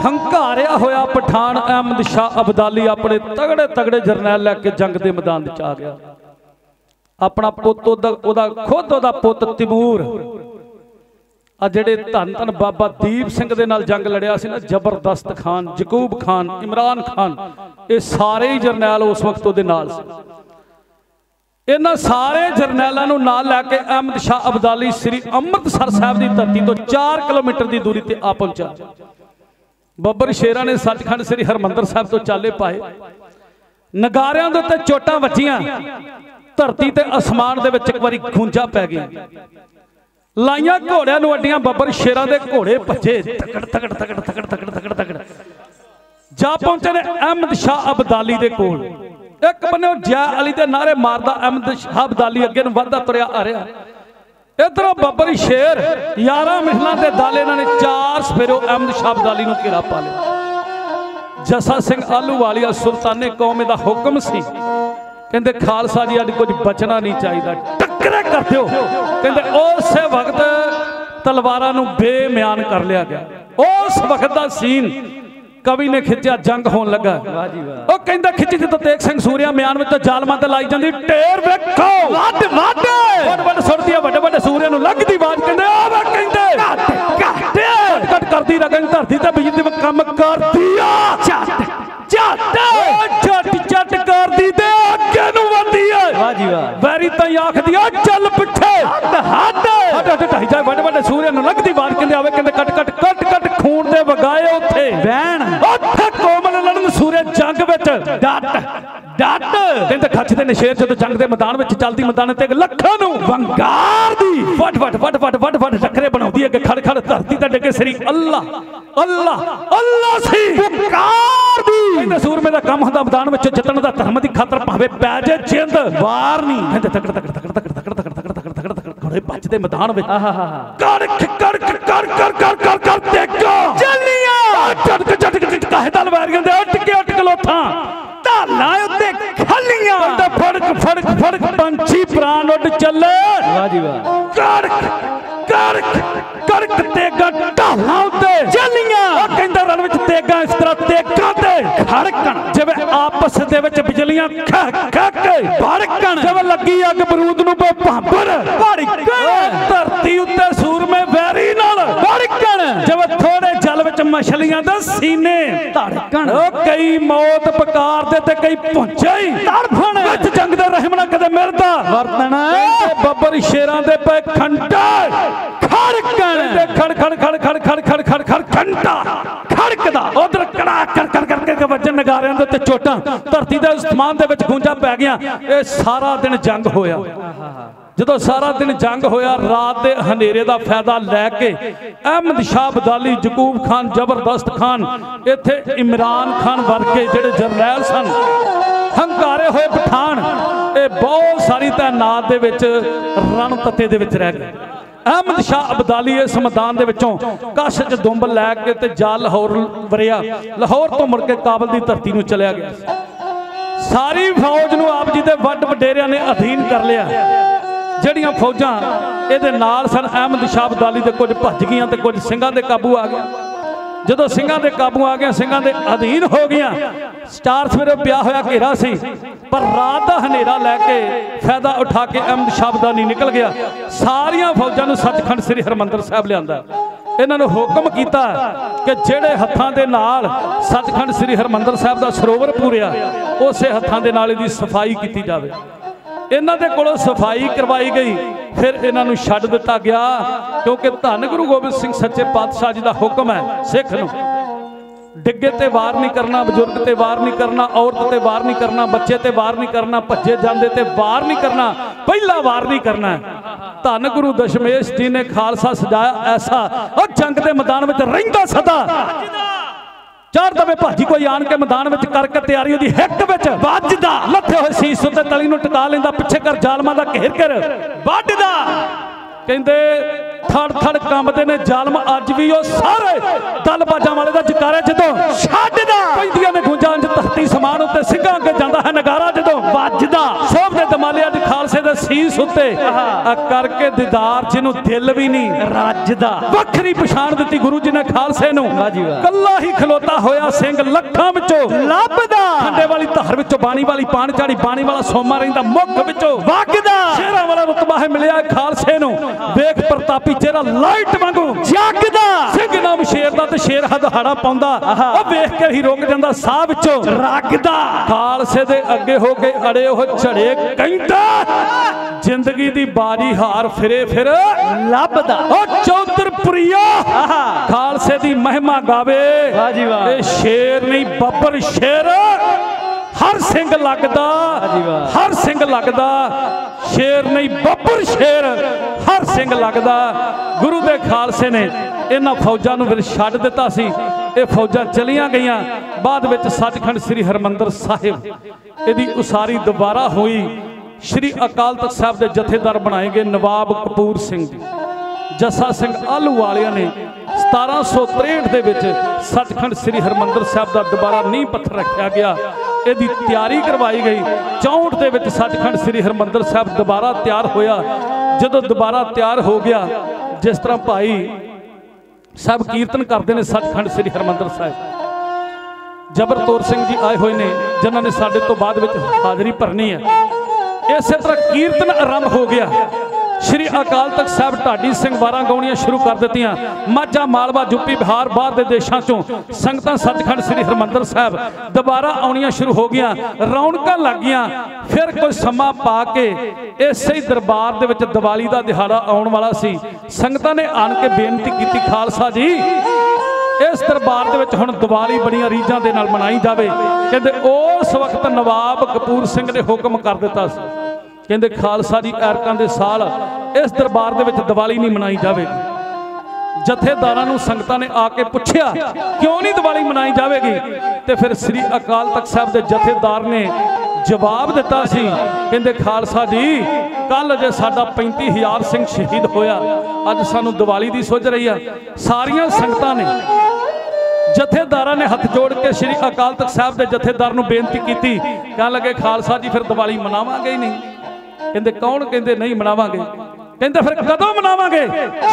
हंकारिया होया पठान अहमद शाह अब्दाली अपने तगड़े तगड़े जरनैल लैके जंग के मैदान में आ गया। अपना पुत खुद ओदा पुत तिमूर आ जेड़े धन धन बाबा दीप सिंह दे नाल जंग लड़िया सी ना, जबरदस्त खान, जकूब खान, इमरान खान, ये सारे ही जरनैल उस वक्त ओदे नाल सी। इन्हां सारे जरनैलों नूं नाल लैके अहमद शाह अब्दाली श्री अमृतसर साहब की धरती तो 4 किलोमीटर की दूरी ते आ पहुंचा। बब्बर शेरा ने सचखंड श्री हरमंदर साहब तो चाले पाए, नगारियां दे उत्ते चोटां वजियां, धरती ते आसमान दे विच एक बारी गूंजा पै गई। लाइयां घोड़ियां नूं अड्डियां, बब्बर शेरा दे घोड़े भजे तकड़ तकड़ तकड़ तकड़ तकड़ तकड़ तकड़ जा पहुंचे ने अहमद शाह अब्दाली दे कोल। एक बन्ने जै अली दे नारे मारदा अहमद शाह अब्दाली अगे नूं वधदा तुरिया आ रहा। इधरों बब्बर शेर 11 महलों के दाले इन्होंने 4 सफेरो अहमद शाह अब्दाली नूं घेरा पा लिया। जसा सिंह आलूवालिया सुल्ताने कौम दा हुक्म सी, कहते खालसा जी अज कुछ बचना नहीं चाहिए, टक्करे कर दो। कहते उस वक्त तलवारां नूं बेम्यान कर लिया गया। उस वक्त का सीन कवि ने खिंचा, जंग होने लगा। वो कहता खिंची जो तेग सिंह सूरिया म्यान में तो जालमां ते लाई जांदी, ढेर वेखो वड वड वड वड सुरदी वड्डे वड्डे सूरिया नूं लगदी आवाज, कहंदे आवे कहंदे घट घट घट करदी रगन धरती ते बिजली दी कम करदी आ झट झट झट झट करदी ते अगे नूं वंदी है। वाह जी वाह। वैरी ताई आखदी आ चल पिछे हट हट हट हट ढाई जाए वड्डे वड्डे सूरिया नूं लगदी आवाज, कहंदे आवे कहंदे कट कट कट कट खून दे वगाए उत्थे वैन उत्थे कोमल लड़न सूरे जंग विच डट ਡੱਟ ਕਹਿੰਦੇ ਖੱਚ ਦੇ ਨਸ਼ੇਰ ਜਦੋਂ ਜੰਗ ਦੇ ਮੈਦਾਨ ਵਿੱਚ ਚੱਲਦੀ ਮੈਦਾਨ ਤੇ ਲੱਖਾਂ ਨੂੰ ਵੰਗਾਰ ਦੀ ਵੱਡ ਵੱਡ ਵੱਡ ਵੱਡ ਵੱਡ ਵੱਡ ਟੱਕਰੇ ਬਣਾਉਂਦੀ ਹੈ ਕਿ ਖੜ ਖੜ ਧਰਤੀ ਤੇ ਡਿੱਗੇ ਸਰੀ ਅੱਲਾ ਅੱਲਾ ਅੱਲਾ ਸੀ ਪੁਕਾਰ ਦੀ ਕਹਿੰਦੇ ਸੂਰਮੇ ਦਾ ਕੰਮ ਹੁੰਦਾ ਮੈਦਾਨ ਵਿੱਚ ਜਿੱਤਣ ਦਾ ਧਰਮ ਦੀ ਖਾਤਰ ਭਾਵੇਂ ਪੈ ਜੇ ਜਿੰਦ ਵਾਰ ਨਹੀਂ ਕਹਿੰਦੇ ਤਕੜ ਤਕੜ ਤਕੜ ਤਕੜ ਤਕੜ ਤਕੜ ਤਕੜ ਤਕੜ ਤਕੜ ਤਕੜ ਘੋੜੇ ਭੱਜਦੇ ਮੈਦਾਨ ਵਿੱਚ ਕੜਕ ਕੜਕ ਕਰ ਕਰ ਕਰ ਕਰ ਕਰ ਤੇਗਾ ਚੱਲੀਆਂ ਝਟਕ ਝਟਕ ਕਾਹੇ ਦਲ ਵੈਰੀਆਂ ਦੇ ਉੱਟ ਕੇ ਲੋਥਾਂ ਢਾਲਾਂ ਉੱਤੇ ਖੱਲੀਆਂ ਤੇ ਫੜਕ ਫੜਕ ਫੜਕ ਪੰਛੀ ਪ੍ਰਾਨ ਉੱਡ ਚੱਲੇ ਵਾਹ ਜੀ ਵਾਹ ਕੜਕ ਕੜਕ ਕੜਕ ਤੇਗਾ ਢਾਲਾਂ ਉੱਤੇ ਚੱਲੀਆਂ ਉਹ ਕਹਿੰਦਾ ਰਣ ਵਿੱਚ ਤੇਗਾ ਇਸ ਤਰ੍ਹਾਂ ਤੇਗਾ ਤੇ ਖੜਕਣ ਜਿਵੇਂ ਆਪਸ ਦੇ ਵਿੱਚ ਬਿਜਲੀਆਂ ਖੜ ਖੜ ਕੇ ਭੜਕਣ ਜਿਵੇਂ ਲੱਗੀ ਅੱਗ ਬਰੂਦ ਨੂੰ ਭਾਂਬਰ ਭੜਕਣ ਧਰਤੀ ਉੱਤੇ ਸੂਰਮੇ ਵੈਰੀ ਨਾਲ ਭੜਕਣ ਜਿਵੇਂ ਥੋੜੇ ਜਲ ਵਿੱਚ ਮਛਲੀਆਂ ਦੇ ਸੀਨੇ ਧੜਕਣ ਉਹ ਕਈ ਮੌਤ ਪੁਕਾਰ ਦੇ ਤੇ ਕਈ ਪੁੰਚੇ ਤੜਫਣ ਵਿੱਚ ਜੰਗ ਦੇ ਰਹਿਮ ਨਾ ਕਦੇ ਮਿਲਦਾ ਵਰਤਣ ਬੱਬਰ ਸ਼ੇਰਾਂ ਦੇ ਪਏ ਖੰਡਾ ਖੜਕਣ ਤੇ ਖੜ ਖੜ ਖੜ ਖੜ ਖੜ ਖੜ ਖੜ ਖੜ ਘੰਟਾ ਖੜਕਦਾ ਉਧਰ ਕੜਾ ਕਰ ਕਰ ਕਰਕੇ ਵੱਜਣ ਨਗਾਰਿਆਂ ਦੇ ਉੱਤੇ ਚੋਟਾਂ ਧਰਤੀ ਦੇ ਅਸਮਾਨ ਦੇ ਵਿੱਚ ਗੂੰਜਾਂ ਪੈ ਗਈਆਂ ਇਹ ਸਾਰਾ ਦਿਨ ਜੰਗ ਹੋਇਆ ਜਦੋਂ ਸਾਰਾ ਦਿਨ ਜੰਗ ਹੋਇਆ ਰਾਤ ਦੇ ਹਨੇਰੇ ਦਾ ਫਾਇਦਾ ਲੈ ਕੇ ਅਹਿਮਦ ਸ਼ਾਹ ਅਬਦਾਲੀ ਯਕੂਬ ਖਾਨ ਜ਼ਬਰਦਸਤ ਖਾਨ ਇੱਥੇ ਇਮਰਾਨ ਖਾਨ ਵਰਗੇ ਜਿਹੜੇ ਜਰਨੈਲ ਸਨ ਹੰਕਾਰੇ ਹੋਏ ਪਠਾਨ ਇਹ ਬਹੁਤ ਸਾਰੀ ਤਾਇਨਾਤ ਦੇ ਵਿੱਚ ਰਣ ਤੱਤੇ ਦੇ ਵਿੱਚ ਰਹਿ ਗਏ ਅਹਿਮਦ ਸ਼ਾਹ ਅਬਦਾਲੀ ਇਸ ਮੈਦਾਨ ਦੇ ਵਿੱਚੋਂ ਕਸ਼ ਚ ਦੁੰਬ ਲੈ ਕੇ ਤੇ ਜਾ ਲਾਹੌਰ ਵਰਿਆ ਲਾਹੌਰ ਤੋਂ ਮੁੜ ਕੇ ਕਾਬਲ ਦੀ ਧਰਤੀ ਨੂੰ ਚਲਿਆ ਗਿਆ ਸਾਰੀ ਫੌਜ ਨੂੰ ਆਪ ਜੀ ਦੇ ਵੱਡ ਵਡੇਰਿਆਂ ਨੇ ਅਧੀਨ ਕਰ ਲਿਆ ਜਿਹੜੀਆਂ ਫੌਜਾਂ ਇਹਦੇ ਨਾਲ ਸਨ ਅਹਿਮਦ ਸ਼ਾਹ ਅਬਦਾਲੀ ਦੇ ਕੁਝ ਭੱਜ ਗਈਆਂ ਤੇ ਕੁਝ ਸਿੰਘਾਂ ਦੇ ਕਾਬੂ ਆ ਗਿਆ ਜਦੋਂ ਸਿੰਘਾਂ ਦੇ ਕਾਬੂ ਆ ਗਿਆ ਸਿੰਘਾਂ ਦੇ ਅਧੀਨ ਹੋ ਗਈਆਂ ਸਟਾਰ ਸਵੇਰੇ ਪਿਆ ਹੋਇਆ ਘੇਰਾ ਸੀ ਪਰ ਰਾਤ ਦਾ ਹਨੇਰਾ ਲੈ ਕੇ ਫਾਇਦਾ ਉਠਾ ਕੇ ਅਹਿਮਦ ਸ਼ਾਹ ਅਬਦਾਲੀ ਨਿਕਲ ਗਿਆ ਸਾਰੀਆਂ ਫੌਜਾਂ ਨੂੰ ਸੱਚਖੰਡ ਸ੍ਰੀ ਹਰਿਮੰਦਰ ਸਾਹਿਬ ਲਿਆਂਦਾ ਇਹਨਾਂ ਨੂੰ ਹੁਕਮ ਕੀਤਾ ਕਿ ਜਿਹੜੇ ਹੱਥਾਂ ਦੇ ਨਾਲ ਸੱਚਖੰਡ ਸ੍ਰੀ ਹਰਿਮੰਦਰ ਸਾਹਿਬ ਦਾ ਸਰੋਵਰ ਪੂਰਿਆ ਉਸੇ ਹੱਥਾਂ ਦੇ ਨਾਲ ਇਹਦੀ ਸਫਾਈ ਕੀਤੀ ਜਾਵੇ ਇਹਨਾਂ ਦੇ ਕੋਲੋਂ ਸਫਾਈ ਕਰਵਾਈ ਗਈ ਫਿਰ ਇਹਨਾਂ ਨੂੰ ਛੱਡ ਦਿੱਤਾ ਗਿਆ ਕਿਉਂਕਿ ਧੰਨ ਗੁਰੂ ਗੋਬਿੰਦ ਸਿੰਘ ਸੱਚੇ ਪਾਤਸ਼ਾਹ ਜੀ ਦਾ ਹੁਕਮ ਹੈ ਸਿੱਖ ਨੂੰ ਡਿੱਗੇ ਤੇ ਵਾਰ ਨਹੀਂ ਕਰਨਾ ਬਜ਼ੁਰਗ ਤੇ ਵਾਰ ਨਹੀਂ ਕਰਨਾ ਔਰਤ ਤੇ ਵਾਰ ਨਹੀਂ ਕਰਨਾ ਬੱਚੇ ਤੇ ਵਾਰ ਨਹੀਂ ਕਰਨਾ ਭੱਜੇ ਜਾਂਦੇ ਤੇ ਵਾਰ ਨਹੀਂ ਕਰਨਾ ਪਹਿਲਾ ਵਾਰ ਨਹੀਂ ਕਰਨਾ ਧੰਨ ਗੁਰੂ ਦਸ਼ਮੇਸ਼ ਜੀ ਨੇ ਖਾਲਸਾ ਸਜਾਇਆ ਐਸਾ ਉਹ ਜੰਗ ਦੇ ਮੈਦਾਨ ਵਿੱਚ ਰਹਿੰਦਾ ਸਦਾ ਚਾਰ ਦਵੇ ਭਾਜੀ ਕੋਈ ਆਣ ਕੇ ਮੈਦਾਨ ਵਿੱਚ ਕਰਕੇ ਤਿਆਰੀ ਉਹਦੀ ਹਿੱਕ ਵਿੱਚ ਵੱਜਦਾ ਲੱਥੇ ਹੋਏ ਸੀਸ ਉੱਤੇ ਤਲੀ ਨੂੰ ਟਿਕਾ ਲੈਂਦਾ ਪਿੱਛੇ ਕਰ ਜ਼ਾਲਮਾਂ ਦਾ ਘੇਰ ਕਰ ਵੱਢਦਾ ਕਹਿੰਦੇ ਥੜ ਥੜ ਕੰਬਦੇ ਨੇ ਜ਼ਾਲਮ ਅੱਜ ਵੀ ਉਹ ਸਾਰੇ ਦਲ ਬਾਜਾਂ ਵਾਲੇ ਦਾ ਜਕਾਰਾ ਜਦੋਂ ਛੱਡਦਾ ਪੈਂਦੀਆਂ ਨੇ ਗੂੰਜਾਂ ਚ ਧਰਤੀ ਸਮਾਨ ਉੱਤੇ ਸਿੰਘਾਂ ਅੱਗੇ ਜਾਂਦਾ ਹੈ ਨਗਾਰਾ ਜਦੋਂ ਵੱਜਦਾ ਸੋਭ ਦੇ ਦਮਾਲੇ ਅੱਜ ਖਾਲਸੇ ਦੇ ਸੀਸ ਉੱਤੇ ਕਰਕੇ ਦੀਦਾਰ ਜਿਹਨੂੰ ਦਿਲ ਵੀ ਨਹੀਂ ਰੱਜਦਾ ਵੱਖਰੀ ਪਛਾਣ ਦਿੱਤੀ ਗੁਰੂ ਜੀ ਨੇ ਖਾਲਸੇ ਨੂੰ ਕੱਲਾ ਹੀ ਖਲੋਤਾ ਹੋਇਆ ਸਿੰਘ ਲੱਖਾਂ ਵਿੱਚੋਂ ਲੱਭਦਾ ਖੰਡੇ ਵਾਲੀ ਧਾਰ ਵਿੱਚੋਂ ਬਾਣੀ ਵਾਲੀ ਪਾਣ ਝਾੜੀ ਬਾਣੀ ਵਾਲਾ ਸੋਮਾ ਰਹਿੰਦਾ ਮੁੱਖ ਵਿੱਚੋਂ ਵਗਦਾ ਸ਼ੇਰਾਂ ਵਾਲਾ ਰੁਤਬਾ ਹੈ ਮਿਲਿਆ ਖਾਲਸੇ ਨੂੰ ਵੇਖ ਪ੍ਰਤਾਪੀ ਚਿਹਰਾ ਲਾਈਟ ਵਾਂਗੂ ਜਗਦਾ ਸਿੰਘ ਨਾਮ ਸ਼ੇਰ ਦਾ ਤੇ ਸ਼ੇਰ ਹਦਹਾੜਾ ਪਾਉਂਦਾ ਉਹ ਵੇਖ ਕੇ ਹੀ ਰੁਕ ਜਾਂਦਾ ਸਾਹ ਵਿੱਚੋਂ ਰਗਦਾ ਖਾਲਸੇ ਦੇ ਅੱਗੇ ਹੋ ਕੇ ਅੜੇ ਉਹ ਝੜੇ ਕਹਿੰਦਾ ਜ਼ਿੰਦਗੀ ਦੀ ਬਾਜੀ ਹਾਰ ਫਿਰੇ ਫਿਰ ਲੱਭਦਾ ਉਹ ਚੌਧਰਪੁਰੀਆ ਖਾਲਸੇ ਦੀ ਮਹਿਮਾ ਗਾਵੇ ਵਾਹ ਜੀ ਵਾਹ ਇਹ ਸ਼ੇਰ ਨਹੀਂ ਬੱਬਰ ਸ਼ੇਰ ਹਰ ਸਿੰਘ ਲੱਗਦਾ ਹਰ ਸਿੰਘ ਲੱਗਦਾ ਸ਼ੇਰ ਨਹੀਂ ਬੱਬਰ ਸ਼ੇਰ ਹਰ ਸਿੰਘ ਲੱਗਦਾ ਗੁਰੂ ਦੇ ਖਾਲਸੇ ਨੇ ਇਹਨਾਂ ਫੌਜਾਂ ਨੂੰ ਫਿਰ ਛੱਡ ਦਿੱਤਾ ਸੀ ਇਹ ਫੌਜਾਂ ਚਲੀਆਂ ਗਈਆਂ ਬਾਅਦ ਵਿੱਚ ਸੱਚਖੰਡ ਸ੍ਰੀ ਹਰਿਮੰਦਰ ਸਾਹਿਬ ਇਹਦੀ ਉਸਾਰੀ ਦੁਬਾਰਾ ਹੋਈ ਸ਼੍ਰੀ ਅਕਾਲ ਤਖਤ ਸਾਹਿਬ ਦੇ ਜਥੇਦਾਰ ਬਣਾਏ ਗਏ ਨਵਾਬ ਕਪੂਰ ਸਿੰਘ ਜੀ ਜੱਸਾ ਸਿੰਘ ਆਲੂ ਵਾਲਿਆਂ ਨੇ 1763 ਦੇ ਵਿੱਚ ਸੱਚਖੰਡ ਸ੍ਰੀ ਹਰਿਮੰਦਰ ਸਾਹਿਬ ਦਾ ਦੁਬਾਰਾ ਨੀਂਹ ਪੱਥਰ ਰੱਖਿਆ ਗਿਆ ਇਹਦੀ ਤਿਆਰੀ ਕਰਵਾਈ ਗਈ 64 ਦੇ ਵਿੱਚ ਸੱਚਖੰਡ ਸ੍ਰੀ ਹਰਿਮੰਦਰ ਸਾਹਿਬ ਦੁਬਾਰਾ ਤਿਆਰ ਹੋਇਆ ਜਦੋਂ ਦੁਬਾਰਾ ਤਿਆਰ ਹੋ ਗਿਆ ਜਿਸ ਤਰ੍ਹਾਂ ਭਾਈ ਸਾਹਿਬ ਕੀਰਤਨ ਕਰਦੇ ਨੇ ਸੱਚਖੰਡ ਸ੍ਰੀ ਹਰਿਮੰਦਰ ਸਾਹਿਬ ਜਬਰਤੌਰ ਸਿੰਘ ਜੀ ਆਏ ਹੋਏ ਨੇ ਜਿਨ੍ਹਾਂ ਨੇ ਸਾਡੇ ਤੋਂ ਬਾਅਦ ਵਿੱਚ ਹਾਜ਼ਰੀ ਭਰਨੀ ਹੈ ਇਸੇ ਤਰ੍ਹਾਂ ਕੀਰਤਨ ਆਰੰਭ ਹੋ ਗਿਆ ਸ਼੍ਰੀ ਅਕਾਲ ਤਖਤ ਸਾਹਿਬ ਢਾਡੀ ਸਿੰਘ ਵਾਰਾਂ ਗਾਉਣੀਆਂ ਸ਼ੁਰੂ ਕਰ ਦਿੱਤੀਆਂ ਮਾਝਾ ਮਾਲਵਾ ਯੂਪੀ ਬਿਹਾਰ ਬਾਹਰ ਦੇ ਦੇਸ਼ਾਂ ਚੋਂ ਸੰਗਤਾਂ ਸੱਚਖੰਡ ਸ੍ਰੀ ਹਰਿਮੰਦਰ ਸਾਹਿਬ ਦੁਬਾਰਾ ਆਉਣੀਆਂ ਸ਼ੁਰੂ ਹੋ ਗਈਆਂ ਰੌਣਕਾਂ ਲੱਗ ਗਈਆਂ ਫਿਰ ਕੋਈ ਸਮਾਂ ਪਾ ਕੇ ਇਸੇ ਹੀ ਦਰਬਾਰ ਦੇ ਵਿੱਚ ਦੀਵਾਲੀ ਦਾ ਦਿਹਾੜਾ ਆਉਣ ਵਾਲਾ ਸੀ ਸੰਗਤਾਂ ਨੇ ਆਣ ਕੇ ਬੇਨਤੀ ਕੀਤੀ ਖਾਲਸਾ ਜੀ इस दरबार दे विच हुण दिवाली बड़ियां रीझां दे नाल मनाई जावे। कहंदे उस वक्त नवाब कपूर सिंह ने हुक्म कर दिता सी, कहंदे खालसा जी ऐरकां दे साल इस दरबार दे विच दिवाली नहीं मनाई जावेगी। जथेदारां नूं संगतां ने आके पुछया क्यों नहीं दिवाली मनाई जावेगी, ते फिर श्री अकाल तख्त साहब दे जथेदार ने जवाब दिता सी, कहंदे खालसा जी कल जे साडा 35,000 सिंह शहीद होया, अज सानू दिवाली दी सोच रही है। सारियां संगतां ने जथेदारां ने हथ जोड़ के श्री अकाल तख्त साहब दे जथेदार नूं बेनती कीती, कहण लगे खालसा जी फिर दिवाली मनावांगे ही नहीं। कहंदे कौन? कहंदे नहीं मनावांगे। कहंदे फिर कदों मनावांगे?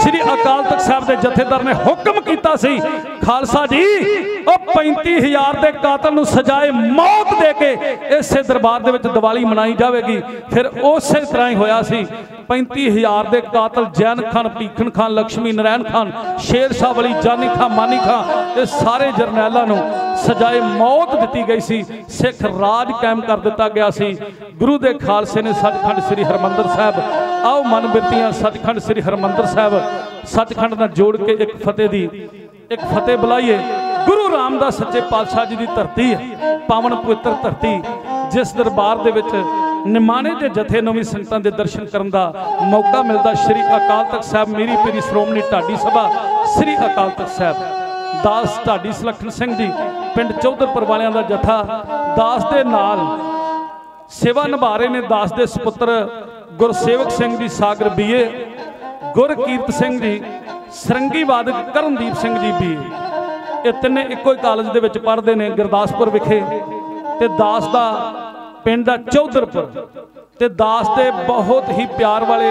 श्री अकाल तख्त साहब दे जथेदार ने हुक्म कीता सी, खालसा जी ओ 35,000 दे कातल नूं सजाए मौत दे के इसे दरबार दे विच दिवाली मनाई जावेगी। फिर उसे तरह ही होया सी। 35,000 दे कातल जैन खान, भीखन खान, लक्ष्मी नारायण खान, शेर शाह वली, जानी खान, मानी खान, ये सारे जरनैलों नूं सजाए मौत दी गई सी। सिख राज कायम कर दिता गया सी। गुरु दे खालसे ने सचखंड श्री हरमंदर साहब, आओ मन बिरतियां सचखंड श्री हरमंदर साहब सचखंड नाल जोड़ के एक फतेह बुलाइए। गुरु रामदास सच्चे पातशाह जी की धरती है, पावन पवित्र धरती, जिस दरबार दे विच निमाणे दे जथे नूं भी संगतां दे दर्शन करन दा मौका मिलदा। श्री अकाल तख्त साहब मेरी पीरी श्रोमणी ढाडी सभा श्री अकाल तख्त साहब दास ढाडी सुलखन सिंह जी पिंड चौधरपुर वालियां दा जथा दास दे नाल सेवा निभा रहे ने। दास दे सुपुत्र गुरसेवक सिंह जी सागर बीए, गुरकीरत सिंह जी सरंगी वादक करनदीप सिंह जी बीए, ये तिन्ने इको ही कॉलेज दे विच पढ़दे ने गुरदासपुर विखे। ते दास दा पिंड आ चौधरपुर, ते दास दे बहुत ही प्यार वाले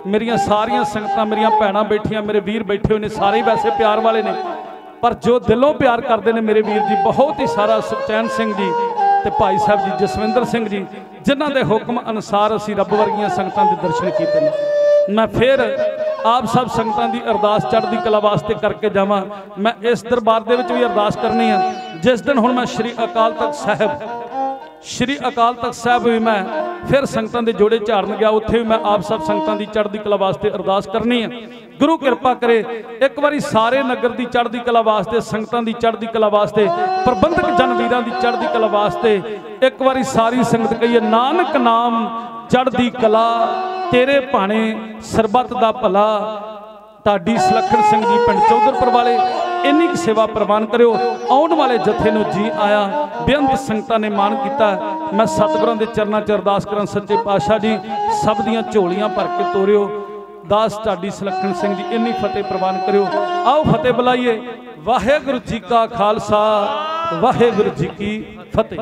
मेरियां सारियां संगतां, मेरियां भैणां बैठियां, मेरे वीर बैठे हुए ने, सारे वैसे प्यार वाले ने, पर जो दिलों प्यार करते हैं मेरे वीर जी बहुत ही सारा सुखचैन सिंह जी ते भाई साहब जी जसविंदर सिंह जी, जिन्हां दे हुक्म अनुसार असीं रब वर्गियां संगतां दे दर्शन कीते ने। मैं फिर आप सब संगतां दी अरदास चढ़दी कला वास्ते करके जावां। मैं इस दरबार दे विच भी अरदास करनी है। जिस दिन हुण मैं श्री अकाल तख्त साहब भी मैं फिर संगतां दे जोड़े झाड़न गया, उत्थे भी मैं आप सब संगतां दी चढ़दी कला वास्ते अरदास करनी है। गुरु कृपा करे एक बारी सारे नगर दी चढ़दी कला वास्ते, संगतां दी चढ़दी कला वास्ते, प्रबंधक जनवीरां दी चढ़दी कला वास्ते एक बारी सारी संगत कहिए नानक नाम चढ़दी कला, तेरे भाणे सरबत दा भला। ढाडी सुलखन सिंह जी पिंड चौधरपुर वाले इन्नी की सेवा प्रवान करो। आने वाले जथे नूं जी आया, बेअंत संगतां ने मान किया। मैं सतगुरां दे चरनां च अरदास करां, सच्चे पातशाह जी सब दियां झोलियां भर के तोरियो। दास ढाडी सुलखन सिंह जी इन्नी फतेह प्रवान करो। आओ फतेह बुलाइए। वाहेगुरु जी का खालसा, वाहेगुरु जी की फतेह।